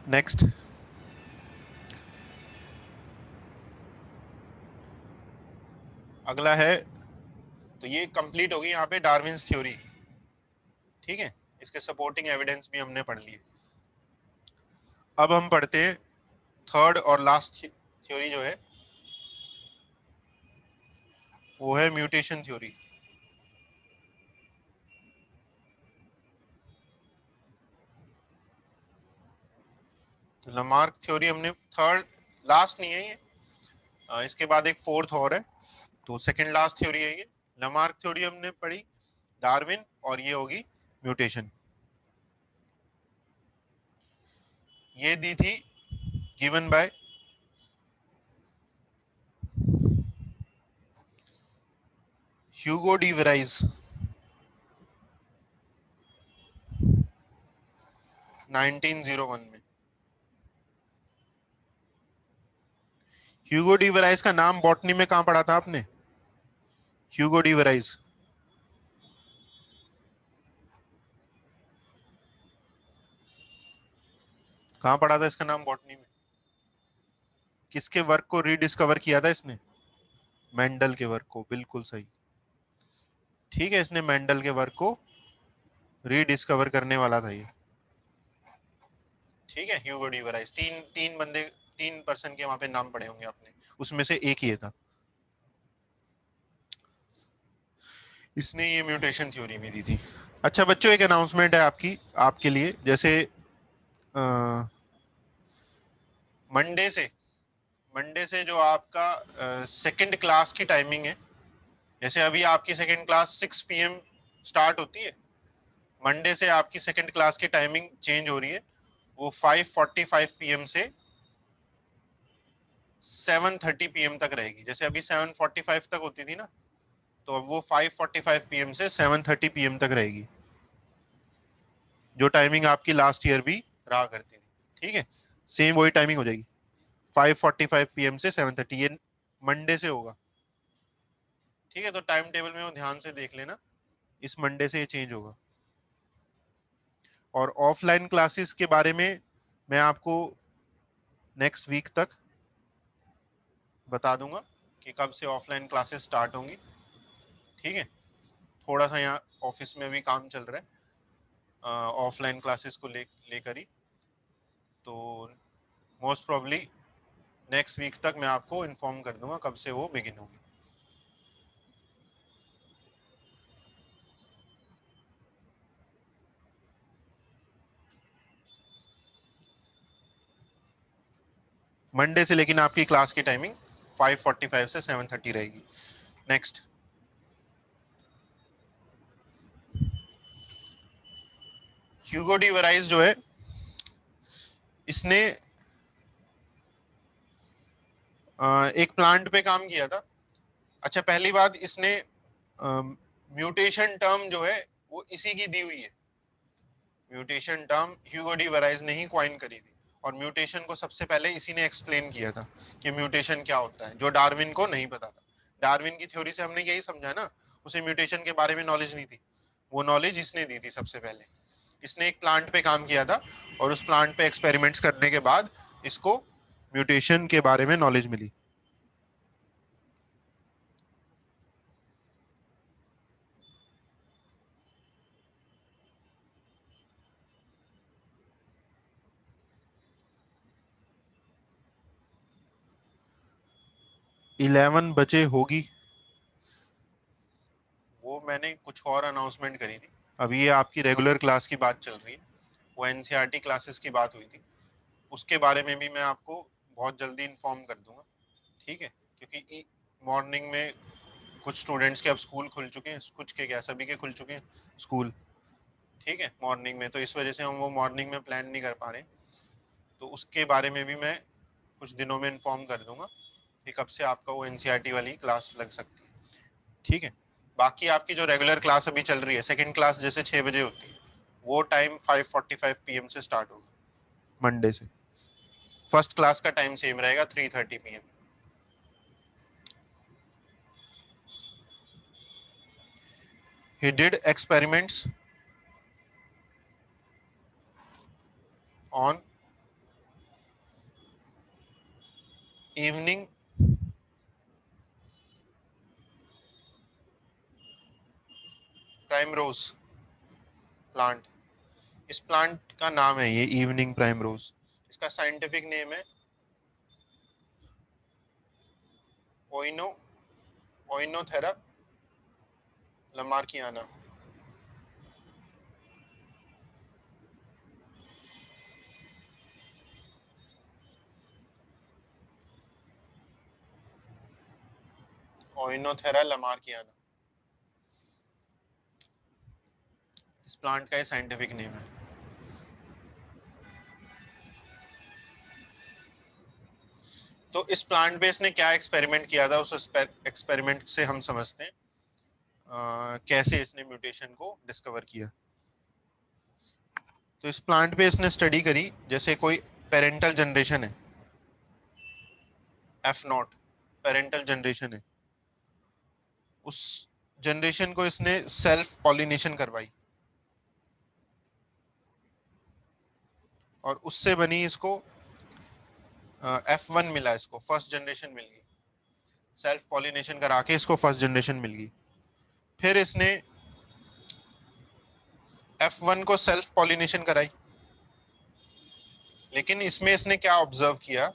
नेक्स्ट, अगला है, तो ये कंप्लीट होगी यहाँ पे डार्विन्स थ्योरी। ठीक है, इसके सपोर्टिंग एविडेंस भी हमने पढ़ लिए। अब हम पढ़ते हैं थर्ड और लास्ट थ्योरी जो है, वो है म्यूटेशन थ्योरी। लमार्क थ्योरी हमने थर्ड, लास्ट नहीं है ये, इसके बाद एक फोर्थ और है, तो सेकंड लास्ट थ्योरी है ये। लमार्क थ्योरी हमने पढ़ी, डार्विन, और ये होगी म्यूटेशन। ये दी थी given by Hugo de varies 1901 में। ह्यूगो डी वेराइज का नाम बॉटनी में कहां पढ़ा था आपने? ह्यूगो डी वेराइज कहां पढ़ा था इसका नाम बॉटनी में? किसके वर्क को रीडिस्कवर किया था इसने? मेंडल के वर्क को, बिल्कुल सही। ठीक है, इसने मेंडल के वर्क को रीडिस्कवर करने वाला था ये। ठीक है, ह्यूगो डी वेराइज, तीन तीन बंदे, तीन पर्सन के वहां पे नाम पढ़े होंगे आपने, उसमें से एक ये था। इसने ये म्यूटेशन थ्योरी भी दी थी। अच्छा बच्चों, एक अनाउंसमेंट है आपकी, आपके लिए, जैसे मंडे से, मंडे से जो आपका सेकंड क्लास की टाइमिंग है, जैसे अभी आपकी सेकंड क्लास 6 PM स्टार्ट होती है, मंडे से आपकी सेकंड क्लास की टाइमिंग चेंज हो रही है। वो 5:45 PM से 7:30 PM तक रहेगी। जैसे अभी 7:45 तक होती थी ना, तो अब वो 5:45 PM से 7:30 PM तक रहेगी, जो टाइमिंग आपकी लास्ट ईयर भी रहा करती थी। ठीक है, सेम वही टाइमिंग हो जाएगी, 5:45 PM से 7:30। ये मंडे से होगा, ठीक है। तो टाइम टेबल में वो ध्यान से देख लेना, इस मंडे से ये चेंज होगा। और ऑफलाइन क्लासेस के बारे में मैं आपको नेक्स्ट वीक तक बता दूंगा कि कब से ऑफलाइन क्लासेस स्टार्ट होंगी, ठीक है। थोड़ा सा यहाँ ऑफिस में भी काम चल रहा है ऑफलाइन क्लासेस को लेकर ही, तो मोस्ट प्रॉब्ली नेक्स्ट वीक तक मैं आपको इन्फॉर्म कर दूंगा कब से वो बिगिन होगी। मंडे से लेकिन आपकी क्लास की टाइमिंग 5:45 से 7:30 रहेगी। नेक्स्ट, ह्यूगो डी वराइज जो है, इसने एक प्लांट पे काम किया था। अच्छा, पहली बात, इसने म्यूटेशन टर्म जो है वो इसी की दी हुई है। म्यूटेशन टर्म ह्यूगो डी वराइज ने ही कॉइन करी थी, और म्यूटेशन को सबसे पहले इसी ने एक्सप्लेन किया था कि म्यूटेशन क्या होता है, जो डार्विन को नहीं पता था। डार्विन की थ्योरी से हमने यही समझा ना, उसे म्यूटेशन के बारे में नॉलेज नहीं थी, वो नॉलेज इसने दी थी सबसे पहले। इसने एक प्लांट पे काम किया था, और उस प्लांट पे एक्सपेरिमेंट्स करने के बाद इसको म्यूटेशन के बारे में नॉलेज मिली। इलेवन बजे होगी, वो मैंने कुछ और अनाउंसमेंट करी थी। अभी ये आपकी रेगुलर क्लास की बात चल रही है, वो एनसीईआरटी क्लासेस की बात हुई थी, उसके बारे में भी मैं आपको बहुत जल्दी इन्फॉर्म कर दूंगा, ठीक है। क्योंकि मॉर्निंग में कुछ स्टूडेंट्स के अब स्कूल खुल चुके हैं, कुछ के क्या, सभी के खुल चुके हैं स्कूल, ठीक है, मॉर्निंग में। तो इस वजह से हम वो मॉर्निंग में प्लान नहीं कर पा रहे, तो उसके बारे में भी मैं कुछ दिनों में इन्फॉर्म कर दूंगा कि कब से आपका वो एनसीईआरटी वाली क्लास लग सकती है, ठीक है। बाकी आपकी जो रेगुलर क्लास अभी चल रही है, सेकंड क्लास जैसे 6 बजे होती है, वो टाइम 5:45 PM से स्टार्ट होगा मंडे से। फर्स्ट क्लास का टाइम सेम रहेगा, 3:30 PM। He did experiments on evening primrose plant। इस प्लांट का नाम है ये इवनिंग प्राइमरोज। इसका साइंटिफिक नेम है ओइनो ओइनोथेरा लमार्कियाना। ओइनोथेरा लमार्कियाना, इस प्लांट का ये साइंटिफिक नेम है। तो इस प्लांट पे इसने क्या एक्सपेरिमेंट किया था, उस एक्सपेरिमेंट से हम समझते हैं कैसे इसने म्यूटेशन को डिस्कवर किया। तो इस प्लांट पे इसने स्टडी करी, जैसे कोई पेरेंटल जनरेशन है, F0 पेरेंटल जनरेशन है, उस जनरेशन को इसने सेल्फ पॉलिनेशन करवाई, और उससे बनी इसको F1 मिला, इसको फर्स्ट जनरेशन मिल गई। सेल्फ पॉलिनेशन करा के इसको फर्स्ट जनरेशन मिल गई। फिर इसने F1 को सेल्फ पॉलिनेशन कराई, लेकिन इसमें इसने क्या ऑब्जर्व किया,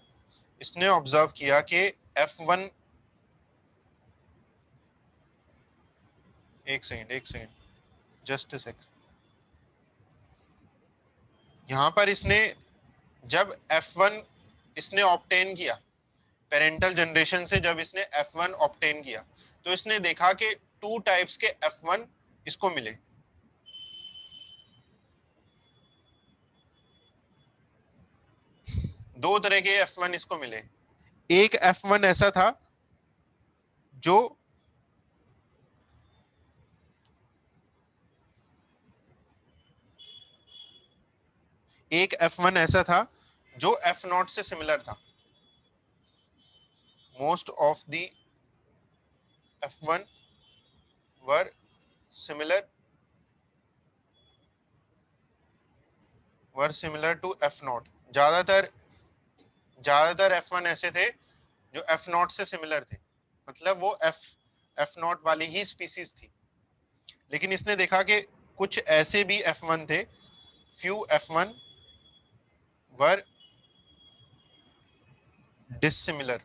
इसने ऑब्जर्व किया कि F1, एक सेकंड जस्ट अ सेक, यहाँ पर इसने जब F1 इसने ऑब्टेन किया, पेरेंटल जनरेशन से जब इसने F1 ऑब्टेन किया, तो इसने देखा कि 2 टाइप्स के F1 इसको मिले। दो तरह के F1 इसको मिले। एक F1 ऐसा था जो एक F1 ऐसा था जो F0 से सिमिलर था, most of the F1 were similar to F0। ज्यादातर F1 ऐसे थे जो F0 से सिमिलर थे, मतलब वो F0 वाली ही स्पीसीज थी। लेकिन इसने देखा कि कुछ ऐसे भी F1 थे, few F1 were dissimilar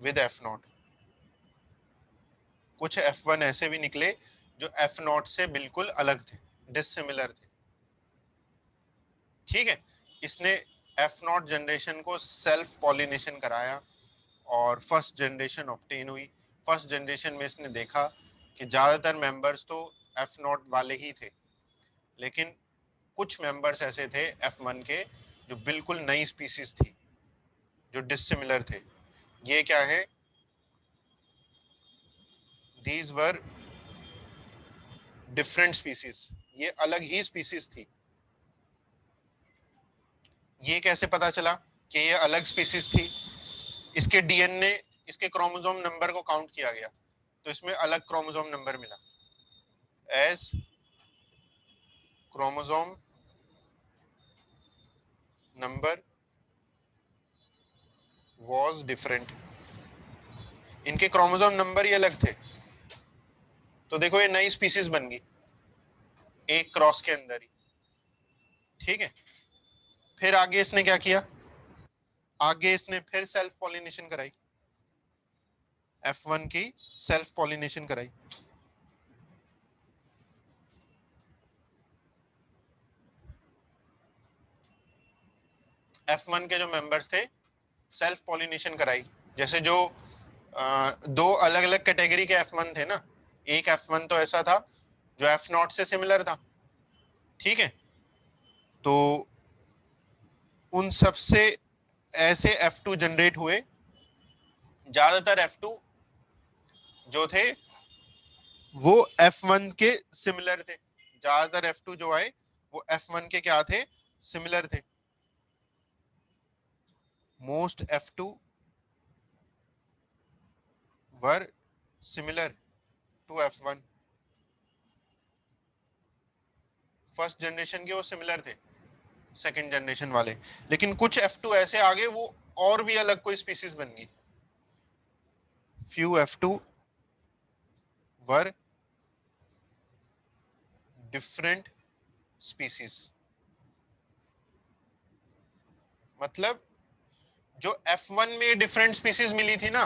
with F0। कुछ F1 ऐसे भी निकले जो F0 से बिल्कुल अलग थे, डिसिमिलर थे। ठीक है, इसने F0 जनरेशन को सेल्फ पॉलिनेशन कराया और फर्स्ट जनरेशन ऑब्टेन हुई। फर्स्ट जनरेशन में इसने देखा कि ज्यादातर मेंबर्स तो F0 वाले ही थे, लेकिन कुछ मेंबर्स ऐसे थे F1 के जो बिल्कुल नई स्पीसीज थी, जो डिसिमिलर थे। ये क्या है? These were different species, ये अलग ही स्पीसीज थी। ये कैसे पता चला कि ये अलग स्पीसीज थी? इसके डीएनए, इसके क्रोमोसोम नंबर को काउंट किया गया तो इसमें अलग क्रोमोसोम नंबर मिला। As chromosome number was different, इनके क्रोमोसोम नंबर ही अलग थे। तो देखो ये नई स्पीसीज बन गई एक क्रॉस के अंदर ही। ठीक है, फिर आगे इसने क्या किया? आगे इसने फिर सेल्फ पॉलिनेशन कराई, F1 की सेल्फ पॉलिनेशन कराई। F1 के जो मेंबर्स थे सेल्फ पॉलिनेशन कराई। जैसे जो दो अलग अलग कैटेगरी के F1 थे ना, एक F1 तो ऐसा था जो F0 से सिमिलर था। ठीक है, तो उन सब से ऐसे F2 जनरेट हुए। ज्यादातर F2 जो थे वो F1 के सिमिलर थे। ज्यादातर F2 जो आए वो F1 के क्या थे? सिमिलर थे। Most F2 were similar to F1। First generation के वो सिमिलर थे सेकंड जनरेशन वाले, लेकिन कुछ F2 ऐसे आगे वो और भी अलग कोई स्पीसीज बन गई। Few F2 were different species, मतलब जो F1 में डिफरेंट स्पीसीज मिली थी ना,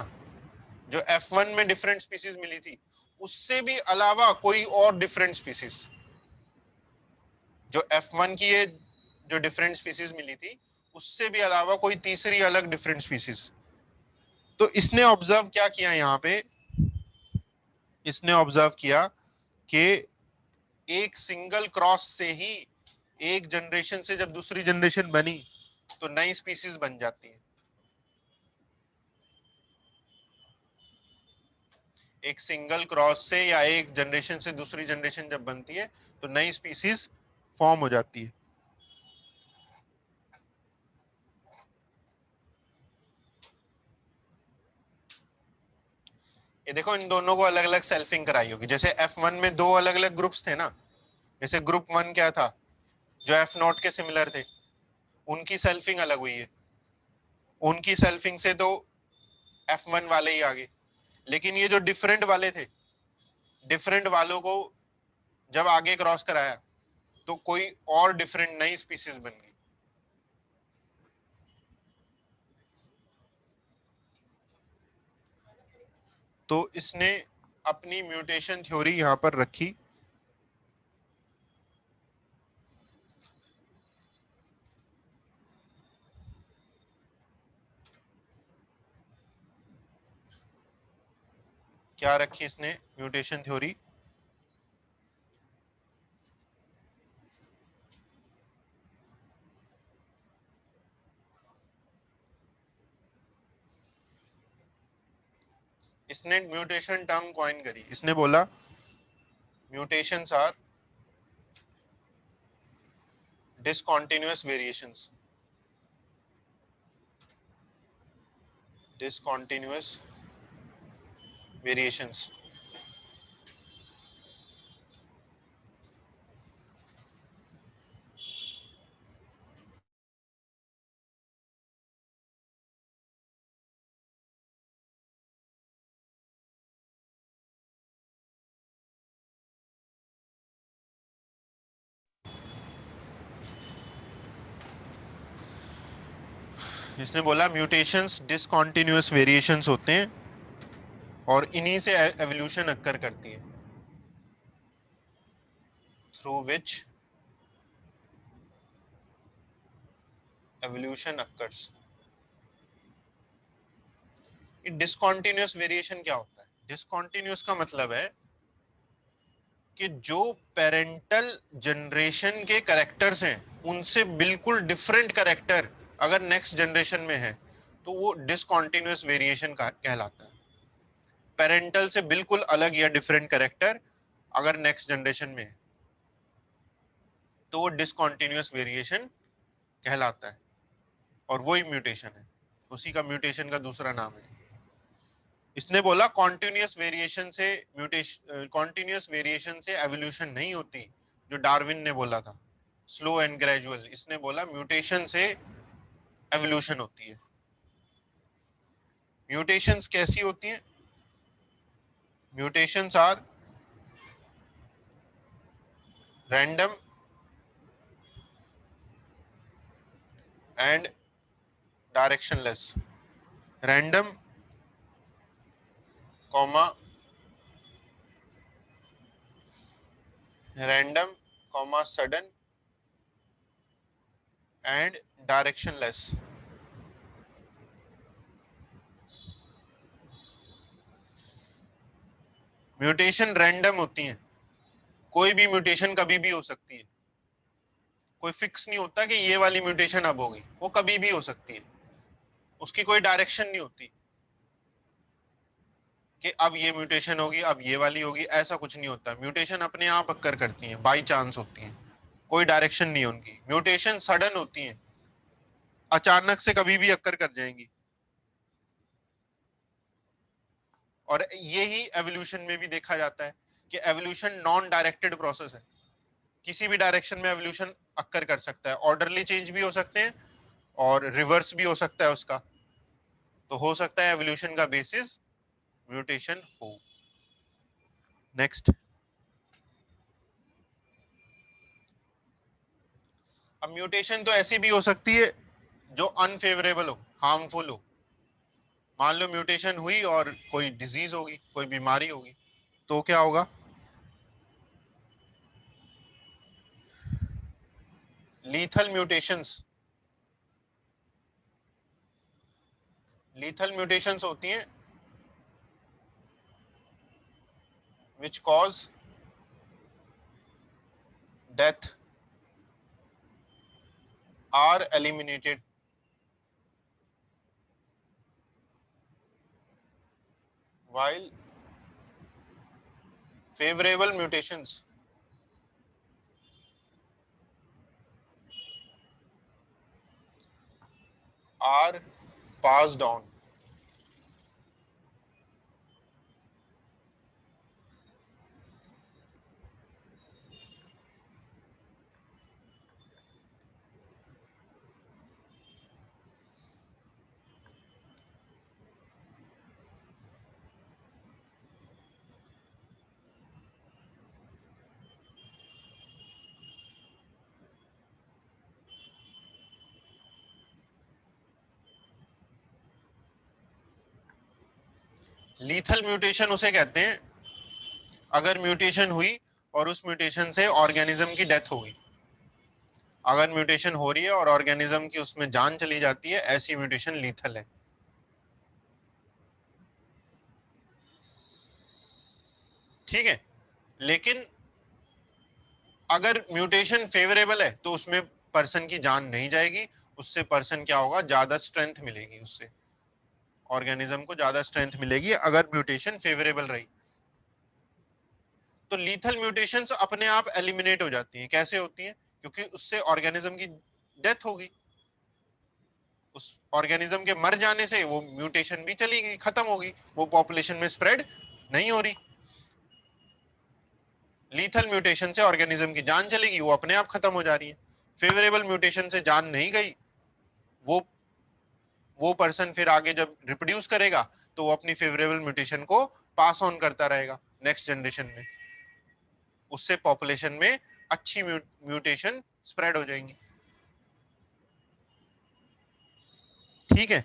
जो F1 में डिफरेंट स्पीसीज मिली थी उससे भी अलावा कोई और डिफरेंट स्पीसीज, जो F1 की ये जो डिफरेंट स्पीसीज मिली थी उससे भी अलावा कोई तीसरी अलग डिफरेंट स्पीसीज। तो इसने ऑब्जर्व क्या किया यहाँ पे? इसने ऑब्जर्व किया कि एक सिंगल क्रॉस से ही एक जनरेशन से जब दूसरी जनरेशन बनी तो नई स्पीसीज बन जाती है। एक सिंगल क्रॉस से या एक जनरेशन से दूसरी जनरेशन जब बनती है तो नई स्पीसीज फॉर्म हो जाती है। ये देखो इन दोनों को अलग अलग सेल्फिंग कराई होगी। जैसे F1 में दो अलग अलग ग्रुप्स थे ना, जैसे ग्रुप 1 क्या था जो F0 के सिमिलर थे, उनकी सेल्फिंग अलग हुई है। उनकी सेल्फिंग से तो F1 वाले ही आगे, लेकिन ये जो डिफरेंट वाले थे, डिफरेंट वालों को जब आगे क्रॉस कराया तो कोई और डिफरेंट नई स्पीसीज बन गई। तो इसने अपनी म्यूटेशन थ्योरी यहां पर रखी। क्या रखी इसने म्यूटेशन थ्योरी? इसने म्यूटेशन टर्म कॉइन करी। इसने बोला mutations are discontinuous variations। discontinuous variations. इसने बोला म्यूटेशंस डिसकंटिन्यूअस वेरिएशंस होते हैं और इन्हीं से एवोल्यूशन अक्कर करती है, through which evolution occurs. Discontinuous variation क्या होता है? डिसकंटिन्यूअस का मतलब है कि जो पेरेंटल जनरेशन के कैरेक्टर्स हैं उनसे बिल्कुल डिफरेंट कैरेक्टर अगर नेक्स्ट जनरेशन में है तो वो डिसकंटिन्यूअस वेरिएशन का कहलाता है। पेरेंटल से बिल्कुल अलग या डिफरेंट कैरेक्टर अगर नेक्स्ट जनरेशन में है तो वो डिसकंटिन्यूअस वेरिएशन कहलाता है और वही म्यूटेशन है, उसी का म्यूटेशन का दूसरा नाम है। इसने बोला कॉन्टिन्यूअस वेरिएशन से म्यूटेशन, कॉन्टिन्यूअस वेरिएशन से एवोल्यूशन नहीं होती जो डार्विन ने बोला था, स्लो एंड ग्रेजुअल। इसने बोला म्यूटेशन से एवोल्यूशन होती है। म्यूटेशंस कैसी होती हैं? Mutations are random and directionless. Random comma random comma sudden and directionless. Mutation random होती हैं, कोई भी म्यूटेशन कभी भी हो सकती है, कोई फिक्स नहीं होता कि ये वाली म्यूटेशन अब होगी, वो कभी भी हो सकती है, उसकी कोई डायरेक्शन नहीं होती कि अब ये म्यूटेशन होगी अब ये वाली होगी, ऐसा कुछ नहीं होता। म्यूटेशन अपने आप अक्कर करती हैं, बाई चांस होती हैं, कोई डायरेक्शन नहीं है उनकी। म्यूटेशन सडन होती हैं, अचानक से कभी भी अक्कर कर जाएंगी। और यही एवोल्यूशन में भी देखा जाता है कि एवोल्यूशन नॉन डायरेक्टेड प्रोसेस है, किसी भी डायरेक्शन में एवोल्यूशन अक्कर कर सकता है। ऑर्डरली चेंज भी हो सकते हैं और रिवर्स भी हो सकता है उसका। तो हो सकता है एवोल्यूशन का बेसिस म्यूटेशन हो। नेक्स्ट, अब म्यूटेशन तो ऐसी भी हो सकती है जो अनफेवरेबल हो, हार्मफुल हो। मान लो म्यूटेशन हुई और कोई डिजीज होगी, कोई बीमारी होगी, तो क्या होगा? लीथल म्यूटेशंस, लीथल म्यूटेशंस होती हैं which cause death are eliminated, while favorable mutations are passed on. Lethal mutation उसे कहते हैं अगर म्यूटेशन हुई और उस म्यूटेशन से ऑर्गेनिज्म की डेथ होगी। अगर म्यूटेशन हो रही है और ऑर्गेनिज्म की उसमें जान चली जाती है, ऐसी म्यूटेशन लीथल है। ठीक है, लेकिन अगर म्यूटेशन फेवरेबल है तो उसमें पर्सन की जान नहीं जाएगी, उससे पर्सन क्या होगा, ज्यादा स्ट्रेंथ मिलेगी, उससे ऑर्गेनिज्म को ज्यादा स्ट्रेंथ मिलेगी अगर म्यूटेशन फेवरेबल रही। तो लीथल म्यूटेशंस अपने आप एलिमिनेट हो जाती हैं। कैसे होती हैं? क्योंकि उससे ऑर्गेनिज्म की डेथ होगी। उस ऑर्गेनिज्म के मर जाने से वो म्यूटेशन भी चली गई, खत्म होगी, वो पॉपुलेशन में स्प्रेड नहीं हो रही। लीथल म्यूटेशन से ऑर्गेनिज्म की जान चलेगी, वो अपने आप खत्म हो जा रही है। फेवरेबल म्यूटेशन से जान नहीं गई, वो पर्सन फिर आगे जब रिप्रोड्यूस करेगा तो वो अपनी फेवरेबल म्यूटेशन को पास ऑन करता रहेगा नेक्स्ट जनरेशन में, उससे पॉपुलेशन में अच्छी म्यूटेशन स्प्रेड हो जाएंगी। ठीक है,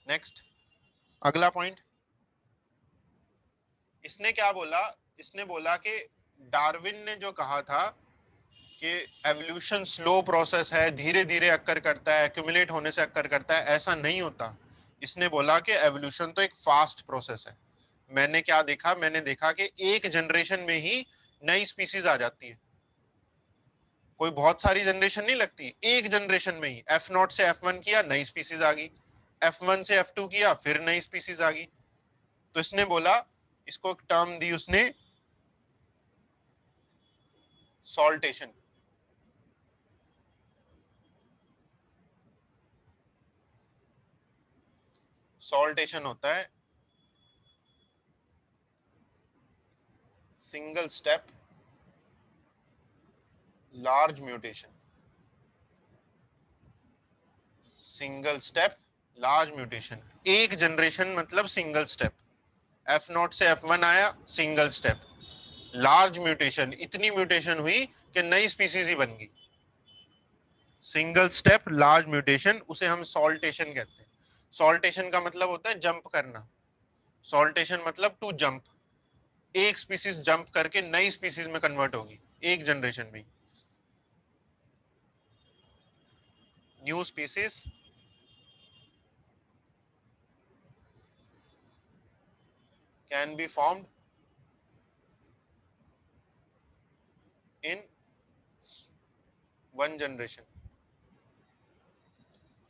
नेक्स्ट अगला पॉइंट। इसने क्या बोला, इसने बोला कि डार्विन ने जो कहा था कि एवोल्यूशन स्लो प्रोसेस है, धीरे धीरे अक्कर करता है, एक्यूमुलेट होने से अक्कर करता है, ऐसा नहीं होता। इसने बोला कि एवोल्यूशन तो एक फास्ट प्रोसेस है। मैंने क्या देखा, मैंने देखा कि एक जनरेशन में ही नई स्पीसीज आ जाती है, कोई बहुत सारी जनरेशन नहीं लगती, एक जनरेशन में ही F0 से F1 किया, नई स्पीसीज आ गई, F1 से F2 किया, फिर नई स्पीसीज आ गई। तो इसने बोला, इसको एक टर्म दी उसने, सॉल्टेशन। सॉल्टेशन होता है single step large mutation. Single step large mutation, एक जनरेशन मतलब सिंगल स्टेप। F0 से F1 आया, सिंगल स्टेप। लार्ज म्यूटेशन, इतनी म्यूटेशन हुई कि नई स्पीसीज ही बन गई। सिंगल स्टेप लार्ज म्यूटेशन, उसे हम सॉल्टेशन कहते हैं। सॉल्टेशन का मतलब होता है जंप करना। सॉल्टेशन मतलब टू जंप, एक स्पीसीज जंप करके नई स्पीसीज में कन्वर्ट होगी एक जनरेशन में। New species can be formed in one generation.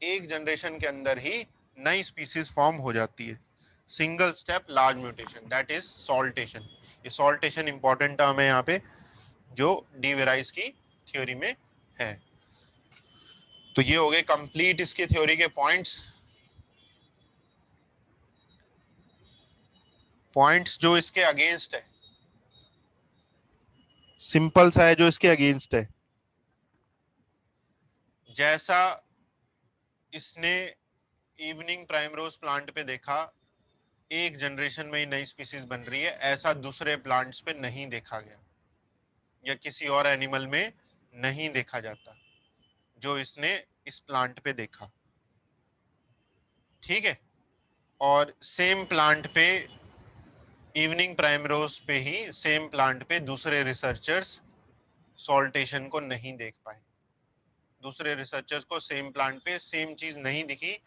एक जनरेशन के अंदर ही नई स्पीसीज फॉर्म हो जाती है। Single step large mutation, that is saltation. ये सॉल्टेशन इंपॉर्टेंट टर्म है यहाँ पे, जो डी वेराइस की थ्योरी में है। तो ये हो गए कंप्लीट इसके थ्योरी के पॉइंट्स। पॉइंट्स जो इसके अगेंस्ट है, सिंपल सा है जो इसके अगेंस्ट है। जैसा इसने इवनिंग प्राइमरोज प्लांट पे देखा, एक जनरेशन में ही नई स्पीसीज बन रही है, ऐसा दूसरे प्लांट्स पे नहीं देखा गया या किसी और एनिमल में नहीं देखा जाता जो इसने इस प्लांट पे देखा। ठीक है, और सेम प्लांट पे, इवनिंग प्राइमरोज पे ही सेम प्लांट पे दूसरे रिसर्चर्स सॉल्टेशन को नहीं देख पाए। दूसरे रिसर्चर्स को सेम प्लांट पे सेम चीज नहीं दिखी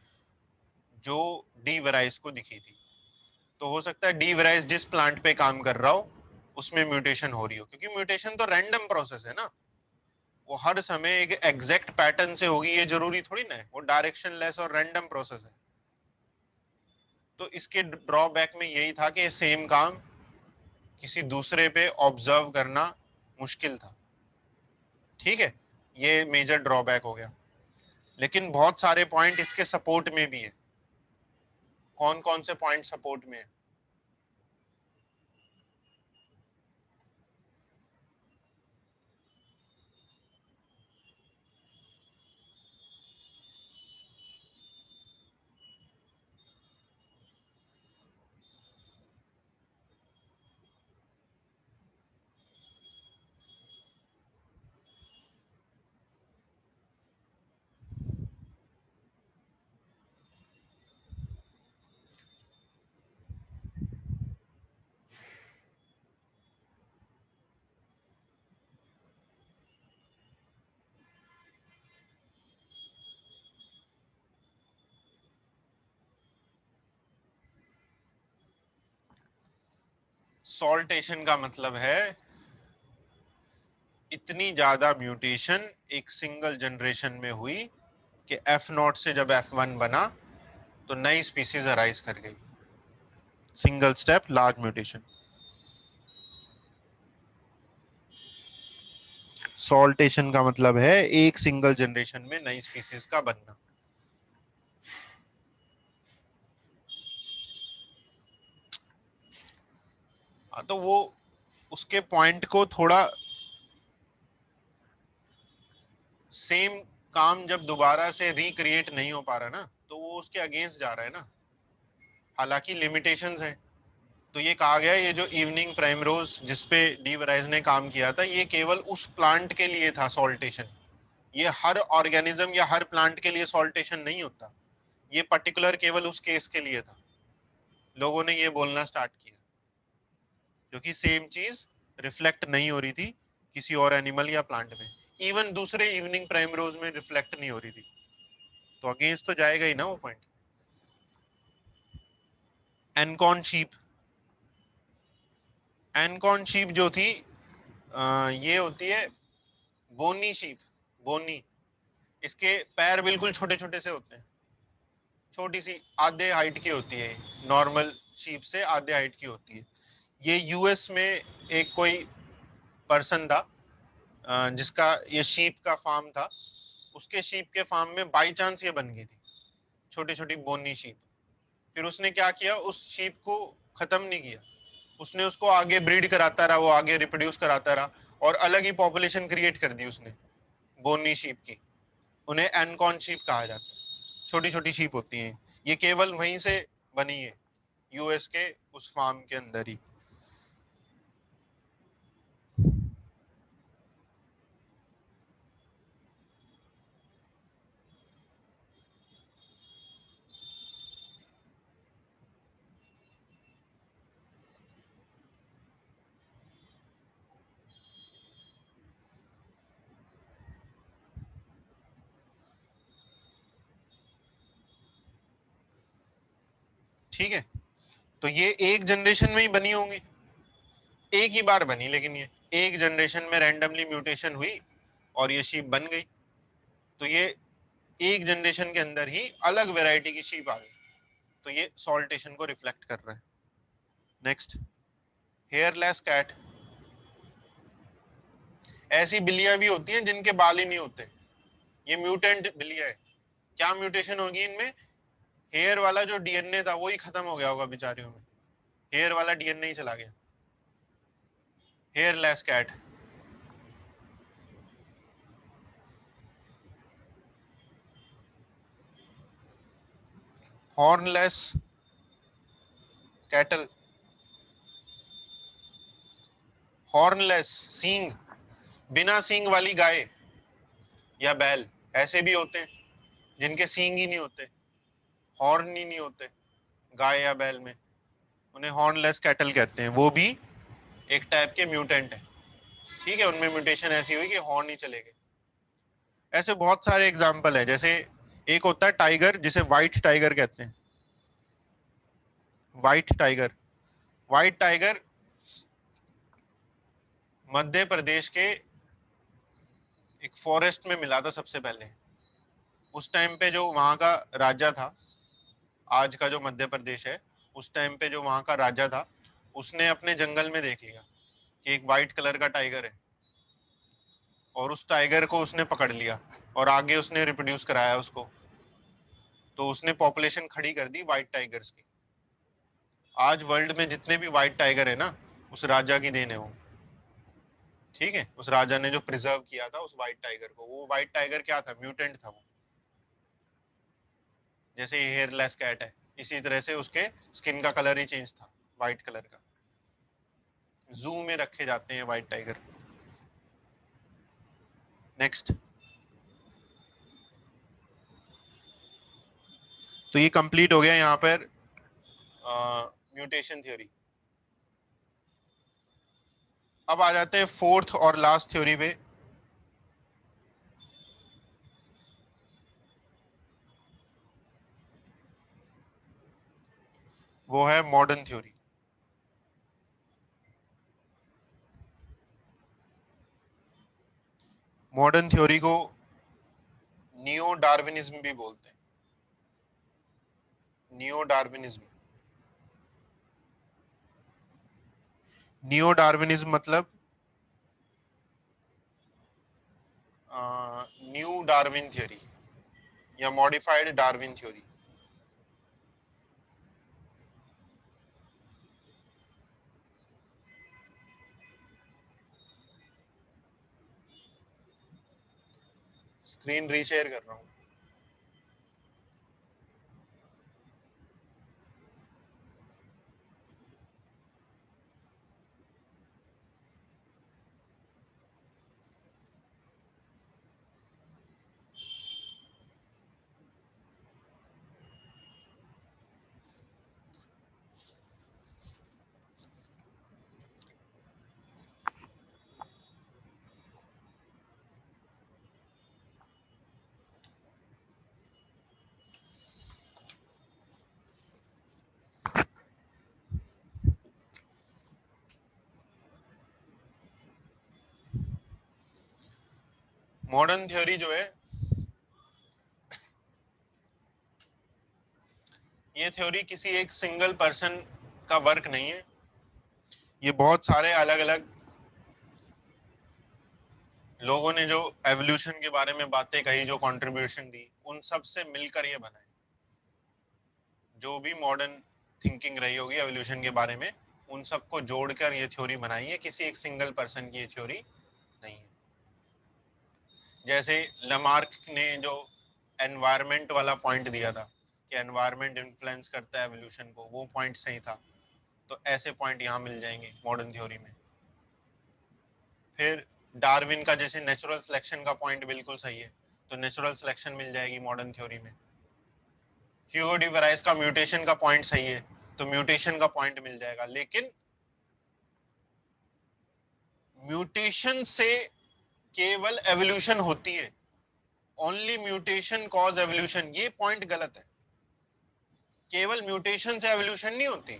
जो डी वेराइस को दिखी थी। तो हो सकता है डी वेराइस जिस प्लांट पे काम कर रहा हो उसमें म्यूटेशन हो रही हो, क्योंकि म्यूटेशन तो रैंडम प्रोसेस है ना, वो हर समय एक एग्जैक्ट पैटर्न से होगी ये जरूरी थोड़ी ना है, वो डायरेक्शन लेस और रैंडम प्रोसेस है। तो इसके ड्रॉबैक में यही था कि सेम काम किसी दूसरे पे ऑब्जर्व करना मुश्किल था। ठीक है, ये मेजर ड्रॉबैक हो गया। लेकिन बहुत सारे पॉइंट इसके सपोर्ट में भी है। कौन कौन से पॉइंट सपोर्ट में है? सॉल्टेशन का मतलब है इतनी ज्यादा म्यूटेशन एक सिंगल जनरेशन में हुई कि F0 से जब F1 बना तो नई स्पीसीज अराइज कर गई। Single step large mutation. Saltation का मतलब है एक सिंगल जनरेशन में नई स्पीसीज का बनना। हाँ, तो वो उसके पॉइंट को थोड़ा सेम काम जब दोबारा से रिक्रिएट नहीं हो पा रहा ना, तो वो उसके अगेंस्ट जा रहा है ना। हालांकि लिमिटेशंस हैं। तो ये कहा गया, ये जो इवनिंग प्राइमरोज जिसपे डी वराइज ने काम किया था, ये केवल उस प्लांट के लिए था सॉल्टेशन। ये हर ऑर्गेनिज्म या हर प्लांट के लिए सॉल्टेशन नहीं होता, ये पर्टिकुलर केवल उस केस के लिए था। लोगों ने ये बोलना स्टार्ट किया क्योंकि सेम चीज रिफ्लेक्ट नहीं हो रही थी किसी और एनिमल या प्लांट में, इवन दूसरे इवनिंग प्राइमरोज में रिफ्लेक्ट नहीं हो रही थी, तो अगेंस्ट तो जाएगा ही ना वो पॉइंट। एनकॉन शीप, एनकॉन शीप जो थी, ये होती है बोनी शीप। बोनी, इसके पैर बिल्कुल छोटे छोटे से होते हैं, छोटी सी आधे हाइट की होती है, नॉर्मल शीप से आधे हाइट की होती है। ये यूएस में एक कोई पर्सन था, जिसका ये शीप का फार्म था, उसके शीप के फार्म में बाई चांस ये बन गई थी छोटी छोटी बोनी शीप। फिर उसने क्या किया, उस शीप को खत्म नहीं किया, उसने उसको आगे ब्रीड कराता रहा, वो आगे रिप्रोड्यूस कराता रहा, और अलग ही पॉपुलेशन क्रिएट कर दी उसने बोनी शीप की। उन्हें एनकॉन शीप कहा जाता है, छोटी छोटी शीप होती हैं। ये केवल वहीं से बनी है, यूएस के उस फार्म के अंदर ही। ठीक है, तो ये एक जनरेशन में ही बनी होंगी, एक ही बार बनी, लेकिन ये एक जनरेशन में रैंडमली म्यूटेशन हुई और ये शीप बन गई। तो ये एक जनरेशन के अंदर ही अलग वैरायटी की शीप आ गई, तो ये सॉल्टेशन को रिफ्लेक्ट कर रहा है। Next, hairless cat. ऐसी बिल्लियां भी होती हैं जिनके बाल ही नहीं होते, ये म्यूटेंट बिल्लियां है। क्या म्यूटेशन होगी इनमें, हेयर वाला जो डीएनए था वो ही खत्म हो गया होगा बेचारियों में, हेयर वाला डीएनए ही चला गया। Hairless cat. Hornless cattle. Hornless, सींग, बिना सींग वाली गाय या बैल, ऐसे भी होते हैं जिनके सींग ही नहीं होते, हॉर्न ही नहीं होते गाय या बैल में, उन्हें हॉर्नलेस कैटल कहते हैं। वो भी एक टाइप के म्यूटेंट है। ठीक है, उनमें म्यूटेशन ऐसी हुई कि हॉर्न ही चले गए। ऐसे बहुत सारे एग्जाम्पल है, जैसे एक होता है टाइगर, जिसे व्हाइट टाइगर कहते हैं। White tiger, white tiger Madhya Pradesh के एक फॉरेस्ट में मिला था सबसे पहले। उस टाइम पे जो वहां का राजा था, आज का जो मध्य प्रदेश है, उस टाइम पे जो वहां का राजा था, उसने अपने जंगल में देख लिया कि एक वाइट कलर का टाइगर है, और उस टाइगर को उसने पकड़ लिया और आगे उसने रिप्रोड्यूस कराया उसको। तो उसने पॉपुलेशन खड़ी कर दी व्हाइट टाइगर्स की। आज वर्ल्ड में जितने भी व्हाइट टाइगर है ना, उस राजा की देन है वो। ठीक है, उस राजा ने जो प्रिजर्व किया था उस व्हाइट टाइगर को। वो व्हाइट टाइगर क्या था, म्यूटेंट था वो। जैसे ये हेयरलेस कैट है, इसी तरह से उसके स्किन का कलर ही चेंज था, व्हाइट कलर का। जू में रखे जाते हैं व्हाइट टाइगर। नेक्स्ट, तो ये कंप्लीट हो गया यहाँ पर म्यूटेशन थ्योरी। अब आ जाते हैं फोर्थ और लास्ट थ्योरी पे। वो है मॉडर्न थ्योरी। मॉडर्न थ्योरी को नियो डार्विनिज्म भी बोलते हैं। नियो डार्विनिज्म, नियो डार्विनिज्म मतलब न्यू डार्विन थ्योरी या modified Darwin theory. Screen reshare कर रहा हूँ। मॉडर्न थ्योरी जो है, ये थ्योरी किसी एक सिंगल पर्सन का वर्क नहीं है। ये बहुत सारे अलग अलग लोगों ने जो एवोल्यूशन के बारे में बातें कही, जो कंट्रीब्यूशन दी, उन सब से मिलकर ये बना है। जो भी मॉडर्न थिंकिंग रही होगी एवोल्यूशन के बारे में, उन सबको जोड़कर ये थ्योरी बनाई है। किसी एक सिंगल पर्सन की ये थ्योरी नहीं है। जैसे लमार्क ने जो एनवायरनमेंट वाला पॉइंट दिया था कि एनवायरनमेंट इन्फ्लुएंस करता है एवोल्यूशन को, वो पॉइंट सही था। तो ऐसे पॉइंट यहाँ मिल जाएंगे मॉडर्न थ्योरी में। फिर डार्विन का जैसे नेचुरल सिलेक्शन का पॉइंट बिल्कुल सही है, तो नेचुरल सिलेक्शन मिल जाएगी मॉडर्न थ्योरी में। ह्यूगो डी वेराइज का म्यूटेशन का पॉइंट सही है, तो म्यूटेशन का पॉइंट मिल जाएगा। लेकिन म्यूटेशन से केवल एवोल्यूशन होती है, ओनली म्यूटेशन कॉज एवोल्यूशन, ये पॉइंट गलत है। केवल म्यूटेशन से एवोल्यूशन नहीं होती,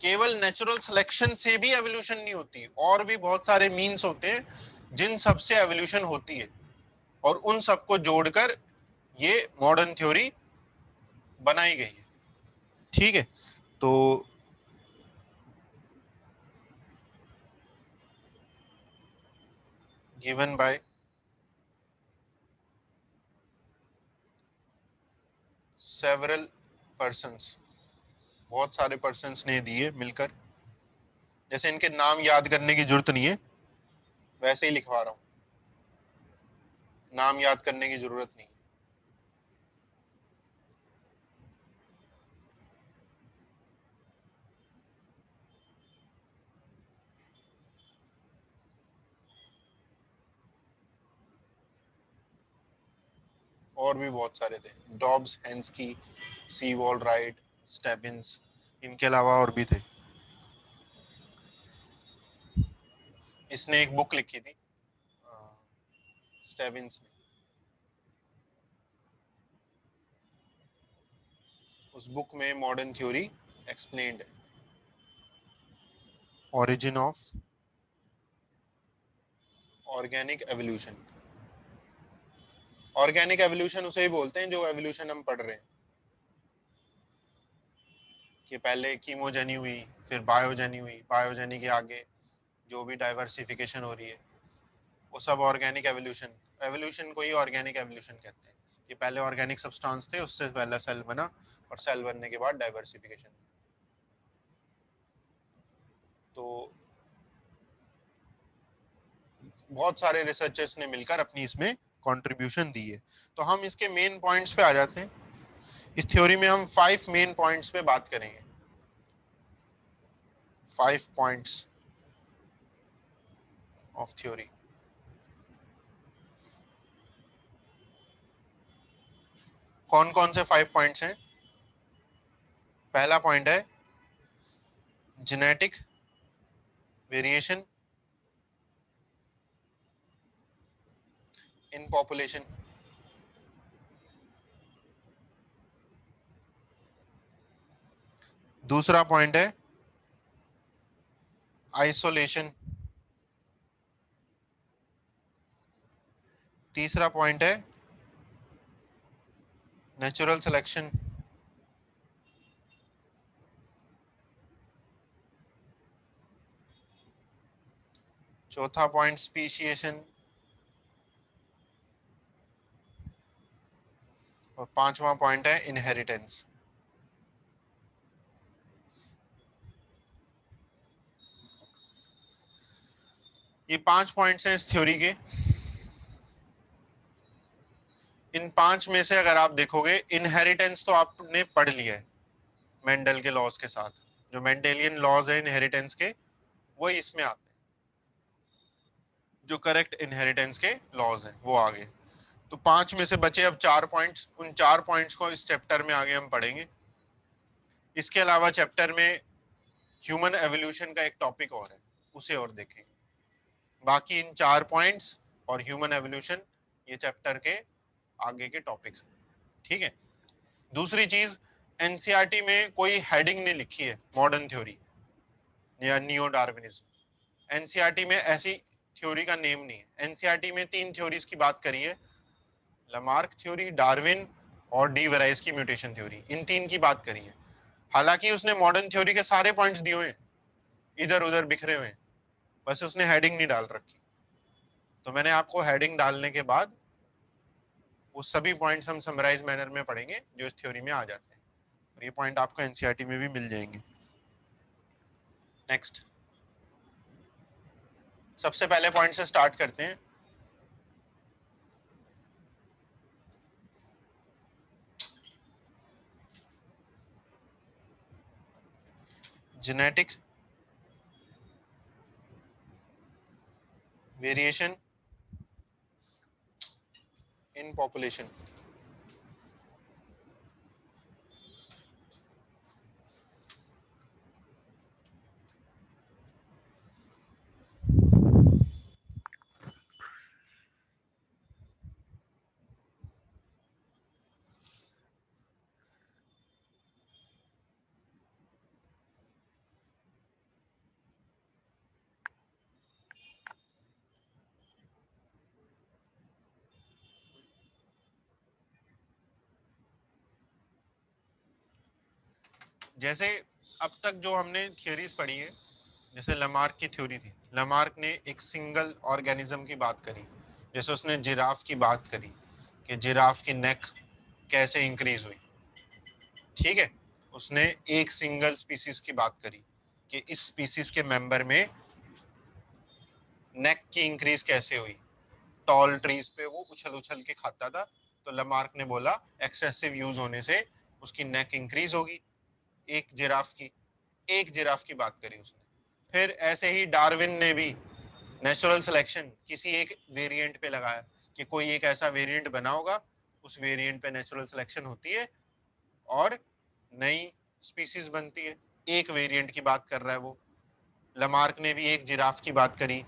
केवल नेचुरल सिलेक्शन से भी एवोल्यूशन नहीं होती, और भी बहुत सारे मीन्स होते हैं जिन सब से एवोल्यूशन होती है, और उन सबको जोड़कर ये मॉडर्न थ्योरी बनाई गई है। ठीक है, तो गिवन बाय सेवरल पर्सन्स, बहुत सारे पर्सन्स ने दिए मिलकर। जैसे इनके नाम याद करने की जरूरत नहीं है, वैसे ही लिखवा रहा हूँ, नाम याद करने की जरूरत नहीं है। और भी बहुत सारे थे, डॉब्स, हेंस्की, सी वॉल राइट, स्टेबिंस, इनके अलावा और भी थे। इसने एक बुक लिखी थी, स्टेबिंस ने। उस बुक में मॉडर्न थ्योरी एक्सप्लेन्ड है। Origin of organic evolution. Organic evolution उसे ही बोलते हैं जो एवोल्यूशन हम पढ़ रहे हैं, कि पहले कीमोजेनी हुई, फिर बायोजेनी हुई, बायोजेनी के आगे जो भी डाइवर्सिफिकेशन हो रही है, वो सब ऑर्गेनिक एवोल्यूशन। एवोल्यूशन को ही ऑर्गेनिक एवोल्यूशन कहते हैं, कि पहले ऑर्गेनिक सब्सटेंस थे, उससे पहला सेल बना, और सेल बनने के बाद डाइवर्सिफिकेशन। तो बहुत सारे रिसर्चर्स ने मिलकर अपनी इसमें कंट्रीब्यूशन दी है। तो हम इसके मेन पॉइंट्स पे आ जाते हैं। इस थ्योरी में हम 5 मेन पॉइंट्स पे बात करेंगे। 5 पॉइंट्स ऑफ थ्योरी। कौन कौन से 5 पॉइंट्स हैं? पहला पॉइंट है जेनेटिक वेरिएशन इन पॉपुलेशन। दूसरा पॉइंट है आइसोलेशन। तीसरा पॉइंट है नेचुरल सिलेक्शन। चौथा पॉइंट स्पीशिएशन। और 5वां पॉइंट है इनहेरिटेंस। ये 5 पॉइंट्स हैं इस थ्योरी के। इन 5 में से अगर आप देखोगे, इनहेरिटेंस तो आपने पढ़ लिया है मेंडल के लॉज के साथ। जो मेंडेलियन लॉज है इनहेरिटेंस के, वो इसमें आते हैं। जो करेक्ट इनहेरिटेंस के लॉज हैं वो आगे। तो 5 में से बचे अब 4 पॉइंट्स। उन 4 पॉइंट्स को इस चैप्टर में आगे हम पढ़ेंगे। इसके अलावा चैप्टर में ह्यूमन एवोल्यूशन का एक टॉपिक और है, उसे और देखेंगे। बाकी इन 4 पॉइंट्स और ह्यूमन एवोल्यूशन ये चैप्टर के आगे के टॉपिक्स। ठीक है। दूसरी चीज, एनसीईआरटी में कोई हेडिंग नहीं लिखी है मॉडर्न थ्योरी या नियो डार्विनिज्म। एनसीईआरटी में ऐसी थ्योरी का नेम नहीं है। एनसीईआरटी में 3 थ्योरीज की बात करी है, लमार्क थ्योरी, डार्विन और डी वेराइस की म्यूटेशन थ्योरी। इन 3 की बात करी है। हालांकि उसने मॉडर्न थ्योरी के सारे पॉइंट्स दिए हुए हैं, इधर उधर बिखरे हुए हैं, बस उसने हेडिंग नहीं डाल रखी। तो मैंने आपको हेडिंग डालने के बाद वो सभी पॉइंट्स हम समराइज मैनर में पढ़ेंगे जो इस थ्योरी में आ जाते हैं, और ये पॉइंट आपको एनसीईआरटी में भी मिल जाएंगे। नेक्स्ट, सबसे पहले पॉइंट से स्टार्ट करते हैं। Genetic variation in population. जैसे अब तक जो हमने थियरीज पढ़ी है, जैसे लमार्क की थ्योरी थी, लमार्क ने एक सिंगल ऑर्गेनिज्म की बात करी। जैसे उसने जिराफ की बात करी कि जिराफ की नेक कैसे इंक्रीज हुई। ठीक है। उसने एक सिंगल स्पीसीज की बात करी कि इस स्पीसीज के मेंबर में नेक की इंक्रीज कैसे हुई। टॉल ट्रीज पे वो उछल उछल के खाता था, तो लमार्क ने बोला एक्सेसिव यूज होने से उसकी नेक इंक्रीज होगी। एक जिराफ की, एक जिराफ की बात करी उसने। फिर ऐसे ही डार्विन ने भी नेचुरल सिलेक्शन किसी एक वेरिएंट पे लगाया कि कोई एक ऐसा वेरिएंट बना होगा, उस वेरिएंट पे नेचुरल सिलेक्शन होती है और नई स्पीसीज बनती है। एक वेरिएंट की बात कर रहा है वो। लमार्क ने भी एक जिराफ की बात करी।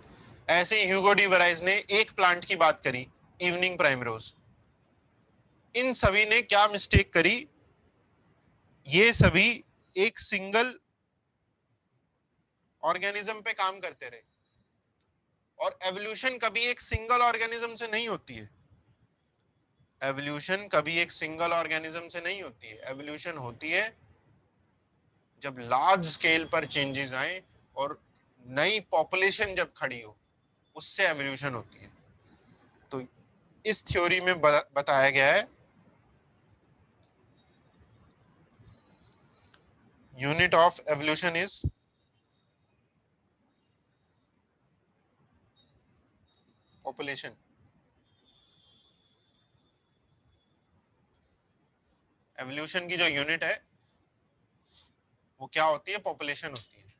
ऐसे ही ह्यूगो डी वेराइज ने एक प्लांट की बात करी, इवनिंग प्राइमरोज। इन सभी ने क्या मिस्टेक करी, ये सभी एक सिंगल ऑर्गेनिज्म पे काम करते रहे। और एवोल्यूशन कभी एक सिंगल ऑर्गेनिज्म से नहीं होती है। एवोल्यूशन कभी एक सिंगल ऑर्गेनिज्म से नहीं होती है। एवोल्यूशन होती है जब लार्ज स्केल पर चेंजेस आए और नई पॉपुलेशन जब खड़ी हो, उससे एवोल्यूशन होती है। तो इस थ्योरी में बताया गया है unit of evolution is population. Evolution की जो यूनिट है वो क्या होती है, पॉपुलेशन होती है।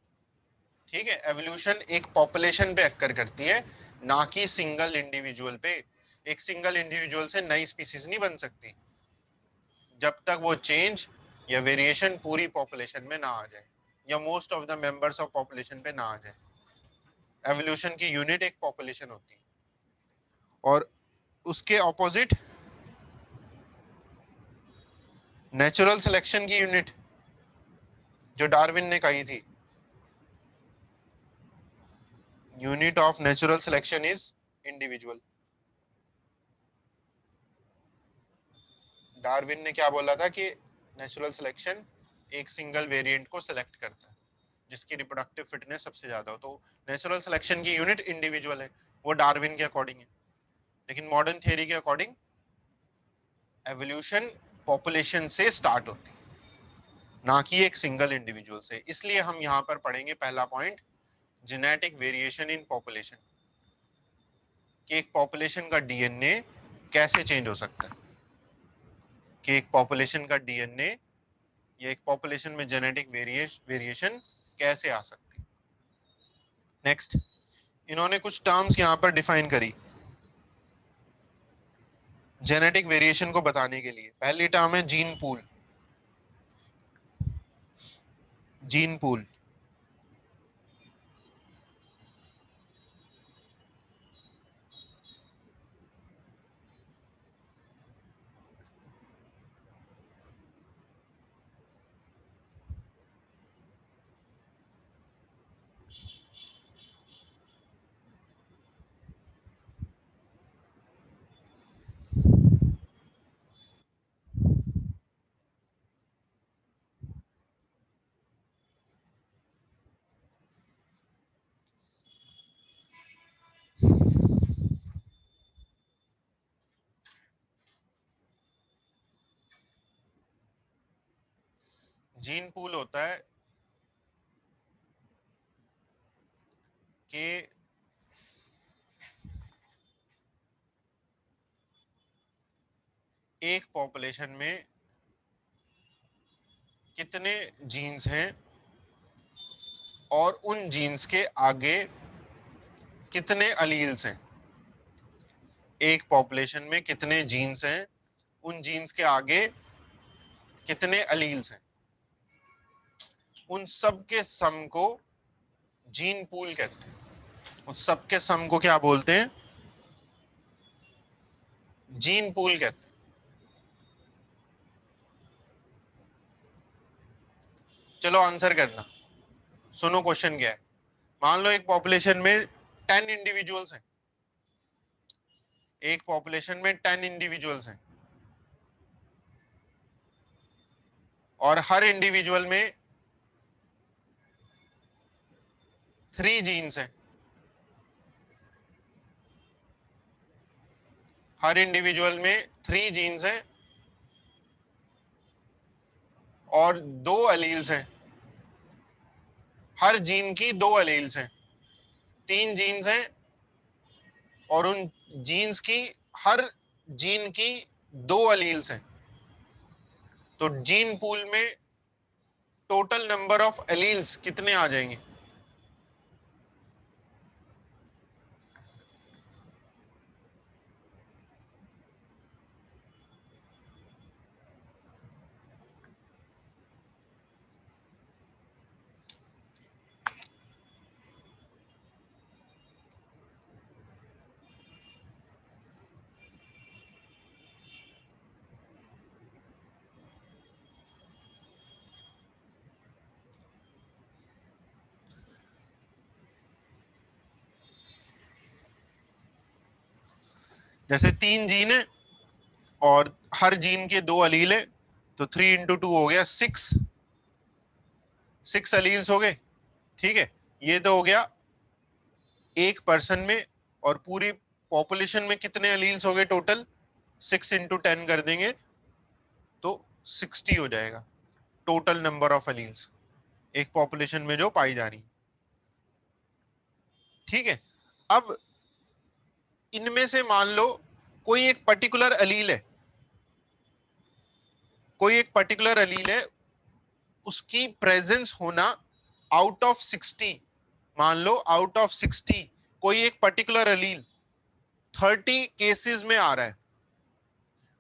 ठीक है। एवोल्यूशन एक पॉपुलेशन पे अक्कर करती है, ना कि सिंगल इंडिविजुअल पे। एक सिंगल इंडिविजुअल से नई स्पीसीज नहीं बन सकती जब तक वो चेंज या वेरिएशन पूरी पॉपुलेशन में ना आ जाए या most of the members of population पे ना आ जाए। एवोल्यूशन की यूनिट एक पॉपुलेशन होती है। और उसके ऑपोजिट नेचुरल सिलेक्शन की यूनिट जो डार्विन ने कही थी, unit of natural selection is individual. Darwin ने क्या बोला था कि नेचुरल सिलेक्शन एक सिंगल वेरिएंट को सिलेक्ट करता है जिसकी रिप्रोडक्टिव फिटनेस सबसे ज्यादा हो। तो नेचुरल सिलेक्शन की यूनिट इंडिविजुअल है, वो डार्विन के अकॉर्डिंग है। लेकिन मॉडर्न थियरी के अकॉर्डिंग एवोल्यूशन पॉपुलेशन से स्टार्ट होती है, ना कि एक सिंगल इंडिविजुअल से। इसलिए हम यहां पर पढ़ेंगे पहला point, genetic variation in population, कि एक पॉपुलेशन का डीएनए कैसे चेंज हो सकता है, कि एक पॉपुलेशन का डीएनए या एक पॉपुलेशन में जेनेटिक वेरिएशन कैसे आ सकती है। नेक्स्ट, इन्होंने कुछ टर्म्स यहां पर डिफाइन करी जेनेटिक वेरिएशन को बताने के लिए। पहली टर्म है gene pool. Gene pool, gene pool होता है कि एक पॉपुलेशन में कितने जीन्स हैं और उन जीन्स के आगे कितने अलील्स हैं। एक पॉपुलेशन में कितने जीन्स हैं, उन जीन्स के आगे कितने अलील्स हैं, उन सब के सम को जीन पूल कहते हैं। उन सब के सम को क्या बोलते हैं, जीन पूल कहते हैं। चलो आंसर करना, सुनो क्वेश्चन क्या है। मान लो एक पॉपुलेशन में 10 इंडिविजुअल्स हैं, एक पॉपुलेशन में 10 इंडिविजुअल्स हैं और हर इंडिविजुअल में 3 जीन्स हैं। हर इंडिविजुअल में 3 जीन्स हैं और 2 अलील्स हैं। हर जीन की 2 अलील्स हैं, 3 जीन्स हैं और उन जीन्स की, हर जीन की 2 अलील्स हैं। तो जीन पूल में टोटल नंबर ऑफ एलील्स कितने आ जाएंगे। जैसे 3 जीन है और हर जीन के 2 अलील है, तो 3 × 2 हो गया 6, 6 अलील्स हो गए। ठीक है, ये तो हो गया एक पर्सन में। और पूरी पॉपुलेशन में कितने अलील्स हो गए टोटल, 6 × 10 कर देंगे तो 60 हो जाएगा टोटल नंबर ऑफ अलील्स एक पॉपुलेशन में जो पाई जा रही। ठीक है, अब इनमें से मान लो कोई एक पर्टिकुलर अलील है, कोई एक पर्टिकुलर अलील है, उसकी प्रेजेंस होना आउट ऑफ 60, मान लो आउट ऑफ 60 कोई एक पर्टिकुलर अलील 30 केसेस में आ रहा है।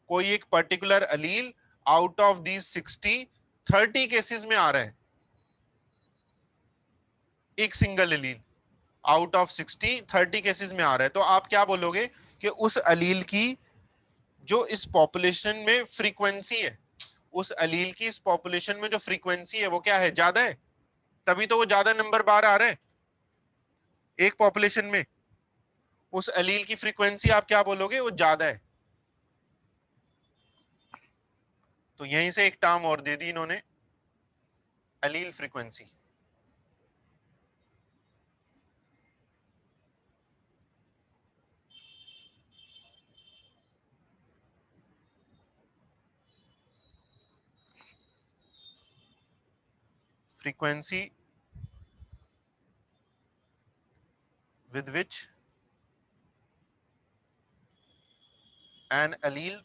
कोई एक particular allele out of these 60 30 cases में आ रहा है, एक single allele out of 60 30 cases में आ रहा है। तो आप क्या बोलोगे कि उस अलील की जो इस पॉपुलेशन में फ्रीक्वेंसी है, उस अलील की इस पॉपुलेशन में जो फ्रीक्वेंसी है वो क्या है, ज्यादा है, तभी तो वो ज्यादा नंबर बार आ रहा है एक पॉपुलेशन में। उस अलील की फ्रीक्वेंसी आप क्या बोलोगे, वो ज्यादा है। तो यहीं से एक टर्म और दे दी इन्होंने, अलील frequency. frequency with which an allele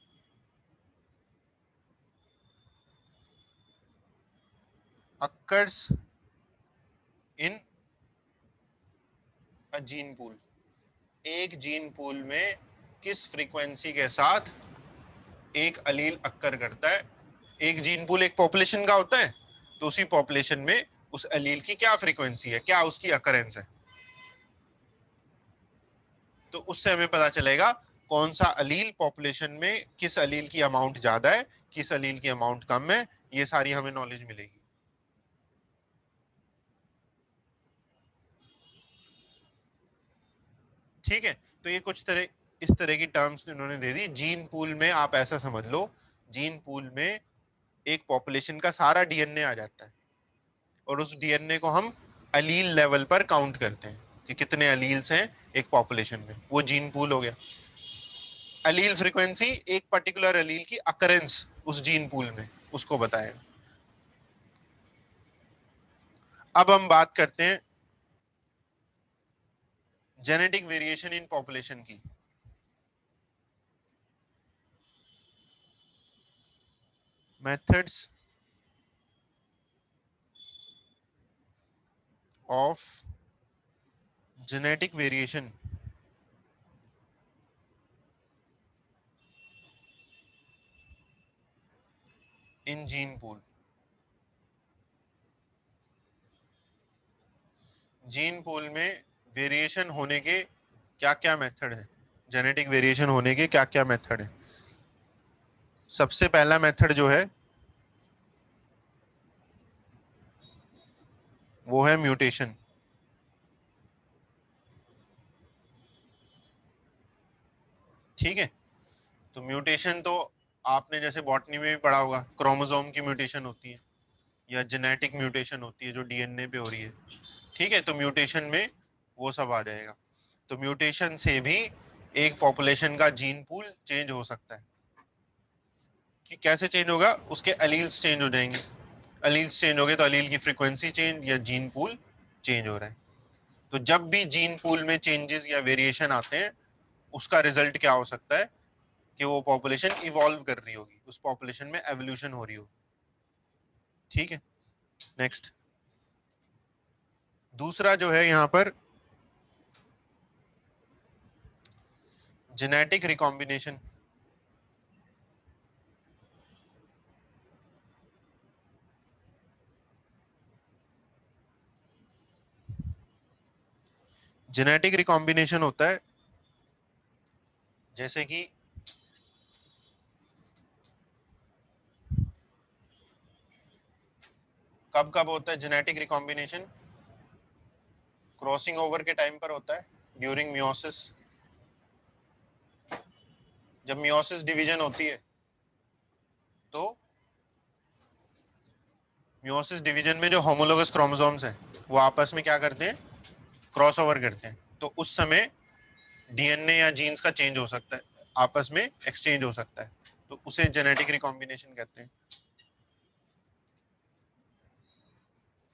occurs in a gene pool। एक जीन पूल में किस फ्रीक्वेंसी के साथ एक अलील अक्कर करता है। एक जीन पूल एक पॉपुलेशन का होता है, तो उसी पॉपुलेशन में उस अलील की क्या फ्रीक्वेंसी है, क्या उसकी अकरेंस है, तो उससे हमें पता चलेगा कौन सा अलील पॉपुलेशन में किस अलील की अमाउंट ज्यादा है, किस अलील की अमाउंट कम है। ये सारी हमें नॉलेज मिलेगी। ठीक है, तो ये कुछ तरह इस तरह की टर्म्स इन्होंने दे दी। जीन पूल में आप ऐसा समझ लो, जीन पूल में एक पॉपुलेशन का सारा डीएनए आ जाता है और उस डीएनए को हम अलील लेवल पर काउंट करते हैं कि कितने अलील्स हैं एक पॉपुलेशन में, वो जीन पूल हो गया। अलील फ्रीक्वेंसी एक पर्टिकुलर अलील की अकरेंस उस जीन पूल में, उसको बताएगा। अब हम बात करते हैं जेनेटिक वेरिएशन इन पॉपुलेशन की। Methods of genetic variation in gene pool. Gene pool में वेरिएशन होने के क्या क्या मेथड है, जेनेटिक वेरिएशन होने के क्या क्या मेथड है। सबसे पहला मेथड जो है वो है म्यूटेशन। ठीक है, तो म्यूटेशन तो आपने जैसे बॉटनी में भी पढ़ा होगा, क्रोमोसोम की म्यूटेशन होती है या जेनेटिक म्यूटेशन होती है जो डीएनए पे हो रही है। ठीक है, तो म्यूटेशन में वो सब आ जाएगा। तो म्यूटेशन से भी एक पॉपुलेशन का जीन पूल चेंज हो सकता है। कि कैसे चेंज होगा, उसके अलील्स चेंज हो जाएंगे। अलील्स चेंज हो गए तो अलील की फ्रीक्वेंसी चेंज या जीन पूल चेंज हो रहा है। तो जब भी जीन पूल में चेंजेस या वेरिएशन आते हैं, उसका रिजल्ट क्या हो सकता है कि वो पॉपुलेशन इवॉल्व कर रही होगी, उस पॉपुलेशन में एवोल्यूशन हो रही होगी। ठीक है, नेक्स्ट दूसरा जो है यहाँ पर जेनेटिक रिकॉम्बिनेशन। जेनेटिक रिकॉम्बिनेशन होता है जैसे कि कब कब होता है जेनेटिक रिकॉम्बिनेशन, क्रॉसिंग ओवर के टाइम पर होता है, ड्यूरिंग मियोसिस। जब मियोसिस डिवीजन होती है तो मियोसिस डिवीजन में जो होमोलोगस क्रोमोसोम्स हैं वो आपस में क्या करते हैं, क्रॉस ओवर करते हैं। तो उस समय डीएनए या जीन्स का चेंज हो सकता है, आपस में एक्सचेंज हो सकता है, तो उसे जेनेटिक रिकॉम्बिनेशन कहते हैं।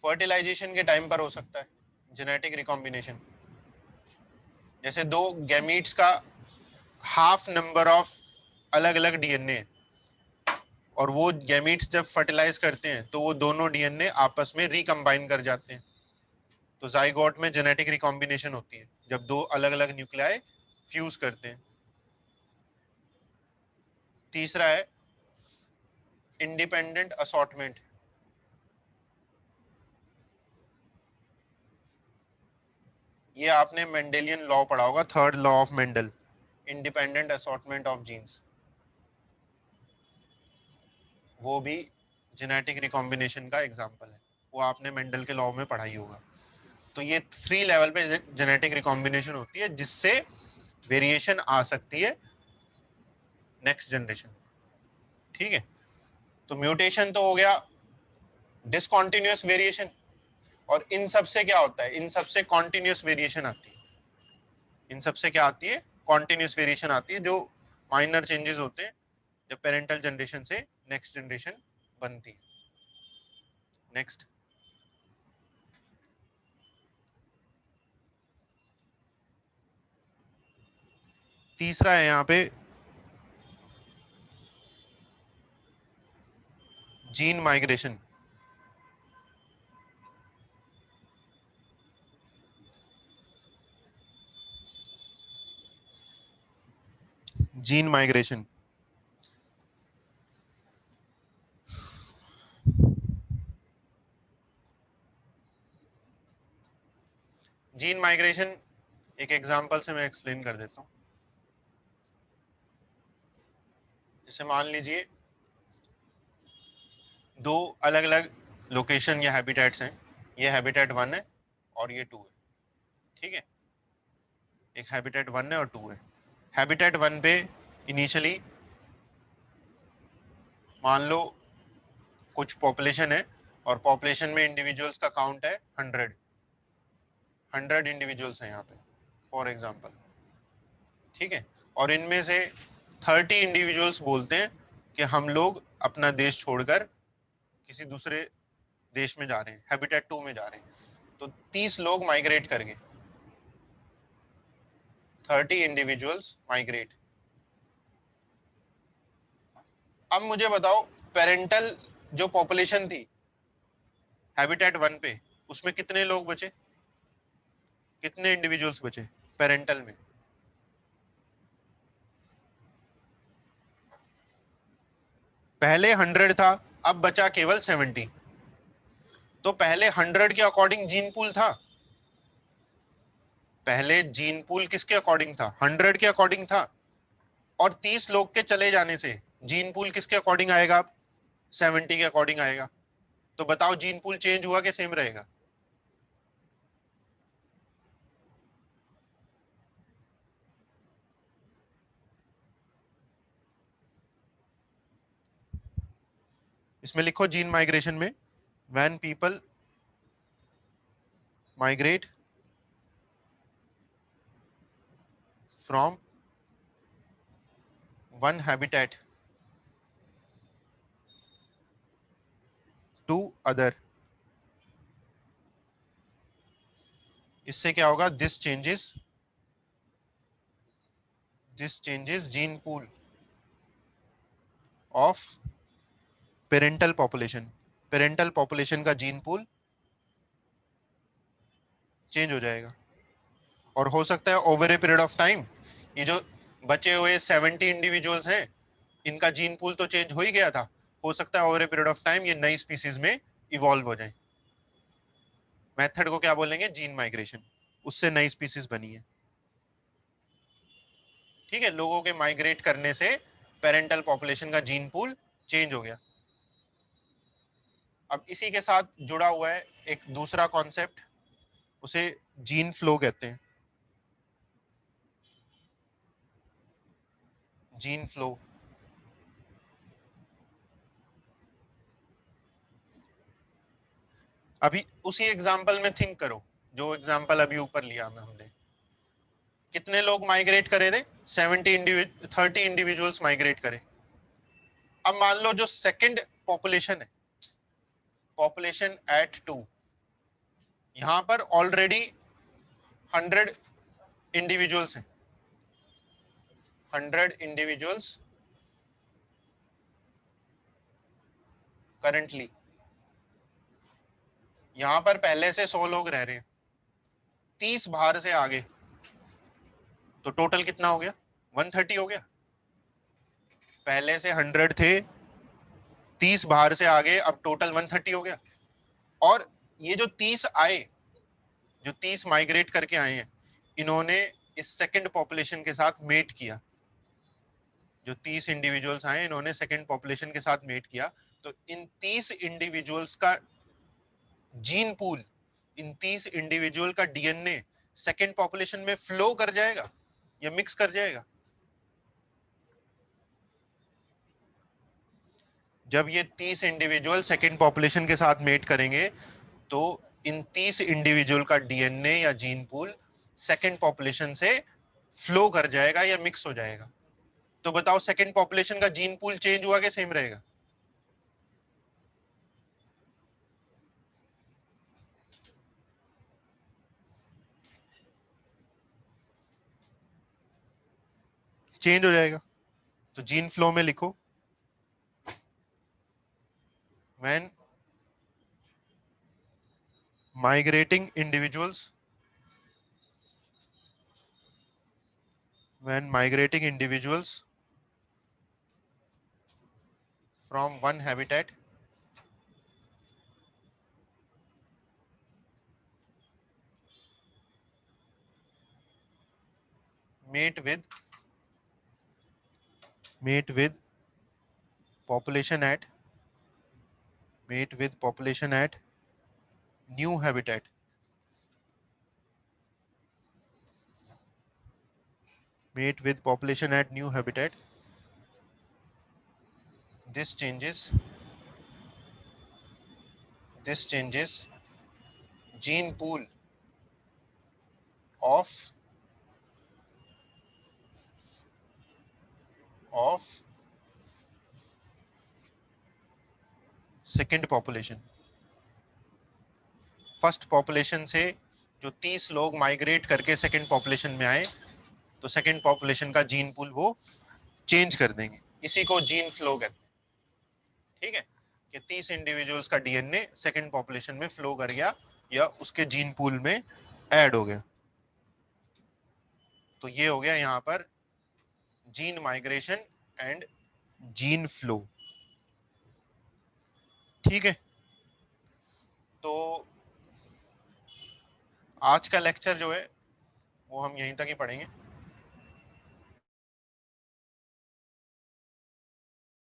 फर्टिलाइजेशन के टाइम पर हो सकता है जेनेटिक रिकॉम्बिनेशन। जैसे दो गैमीट्स का हाफ नंबर ऑफ अलग अलग डीएनए, और वो गैमीट्स जब फर्टिलाइज करते हैं तो वो दोनों डीएनए आपस में रिकम्बाइन कर जाते हैं। तो जाइगोट में जेनेटिक रिकॉम्बिनेशन होती है जब दो अलग अलग न्यूक्लियाई फ्यूज करते हैं। तीसरा है इंडिपेंडेंट असॉर्टमेंट। ये आपने मेंडेलियन लॉ पढ़ा होगा, third law of Mendel, independent assortment of genes. वो भी जेनेटिक रिकॉम्बिनेशन का एग्जाम्पल है, वो आपने मेंडल के लॉ में पढ़ाई होगा। तो ये 3 लेवल पे जेनेटिक रिकॉम्बिनेशन होती है जिससे वेरिएशन आ सकती है नेक्स्ट जनरेशन। ठीक है, तो म्यूटेशन तो हो गया, डिसकंटिन्यूअस वेरिएशन। और इन सब से क्या होता है, इन सब से कॉन्टिन्यूअस वेरिएशन आती है। इन सब से क्या आती है, कॉन्टिन्यूअस वेरिएशन आती है, जो माइनर चेंजेस होते हैं जब पेरेंटल जनरेशन से नेक्स्ट जनरेशन बनती है। नेक्स्ट तीसरा है यहाँ पे gene migration. Gene migration gene migration एक एग्जांपल से मैं एक्सप्लेन कर देता हूँ। जैसे मान लीजिए दो अलग अलग लोकेशन या हैबिटेट्स हैं, ये हैबिटेट 1 है और ये 2 है, ठीक है। एक हैबिटेट 1 है और 2 है। हैबिटेट 1 पे इनिशियली मान लो कुछ पॉपुलेशन है और पॉपुलेशन में इंडिविजुअल्स का काउंट है 100 इंडिविजुअल्स हैं यहाँ पे फॉर एग्जांपल, ठीक है। और इनमें से 30 इंडिविजुअल्स बोलते हैं कि हम लोग अपना देश छोड़कर किसी दूसरे देश में जा रहे हैं, हैबिटेट 2 में जा रहे हैं। तो 30 लोग माइग्रेट कर गए, 30 इंडिविजुअल्स माइग्रेट। अब मुझे बताओ पेरेंटल जो पॉपुलेशन थी हैबिटेट 1 पे, उसमें कितने लोग बचे, कितने इंडिविजुअल्स बचे पेरेंटल में? पहले 100 था, अब बचा केवल 70। तो पहले 100 के अकॉर्डिंग जीन पूल था, पहले जीन पूल किसके अकॉर्डिंग था? 100 के अकॉर्डिंग था। और 30 लोग के चले जाने से जीन पूल किसके अकॉर्डिंग आएगा? अब 70 के अकॉर्डिंग आएगा। तो बताओ जीन पूल चेंज हुआ कि सेम रहेगा? इसमें लिखो जीन माइग्रेशन में, when people migrate from one habitat to other, इससे क्या होगा? This changes gene pool of parental population, parental population का जीन पूल चेंज हो जाएगा। और हो सकता है over a period of time ये जो बचे हुए 70 इंडिविजुअल्स हैं इनका जीन पूल तो चेंज हो ही गया था, हो सकता है over a period of time ये नई स्पीसीज में इवॉल्व हो जाए। मेथड को क्या बोलेंगे? Gene migration. उससे नई स्पीसीज बनी है, ठीक है। लोगों के माइग्रेट करने से पेरेंटल पॉपुलेशन का जीन पूल चेंज हो गया। अब इसी के साथ जुड़ा हुआ है एक दूसरा कॉन्सेप्ट, उसे जीन फ्लो कहते हैं। जीन फ्लो, अभी उसी एग्जांपल में थिंक करो जो एग्जांपल अभी ऊपर लिया हमने। कितने लोग माइग्रेट करे थे? 30 इंडिविजुअल्स माइग्रेट करे। अब मान लो जो सेकंड पॉपुलेशन है, पॉपुलेशन एट 2, यहां पर ऑलरेडी 100 इंडिविजुअल्स हैं, 100 इंडिविजुअल्स करंटली। यहां पर पहले से 100 लोग रह रहे हैं, 30 बाहर से आगे, तो टोटल कितना हो गया? 130 हो गया। पहले से 100 थे, 30 बाहर से आगे, अब टोटल 130 हो गया। और ये जो 30 आए, जो 30 माइग्रेट करके आए हैं, इन्होंने इस सेकंड पॉपुलेशन के साथ मेट किया। जो 30 इंडिविजुअल्स आए इन्होंने सेकंड पॉपुलेशन के साथ मेट किया। तो इन 30 इंडिविजुअल्स का जीन पूल, इन 30 इंडिविजुअल का डीएनए सेकंड पॉपुलेशन में फ्लो कर जाएगा या मिक्स कर जाएगा? जब ये 30 इंडिविजुअल सेकंड पॉपुलेशन के साथ मेट करेंगे तो इन 30 इंडिविजुअल का डीएनए या जीन पूल सेकंड पॉपुलेशन से फ्लो कर जाएगा या मिक्स हो जाएगा। तो बताओ सेकंड पॉपुलेशन का जीन पूल चेंज हुआ कि सेम रहेगा? चेंज हो जाएगा। तो जीन फ्लो में लिखो when migrating individuals when migrating individuals from one habitat mate with mate with population at mate with population at new habitat mate with population at new habitat, this changes gene pool of second population। First population से जो 30 लोग migrate करके second population में आए, तो second population का gene pool वो change कर देंगे। इसी को जीन फ्लो कहते हैं। ठीक है, कि 30 इंडिविजुअल्स का डीएनए सेकंड पॉपुलेशन में फ्लो कर गया या उसके जीन पूल में ऐड हो गया। तो ये हो गया यहां पर gene migration and gene flow. ठीक है, तो आज का लेक्चर जो है वो हम यहीं तक ही पढ़ेंगे।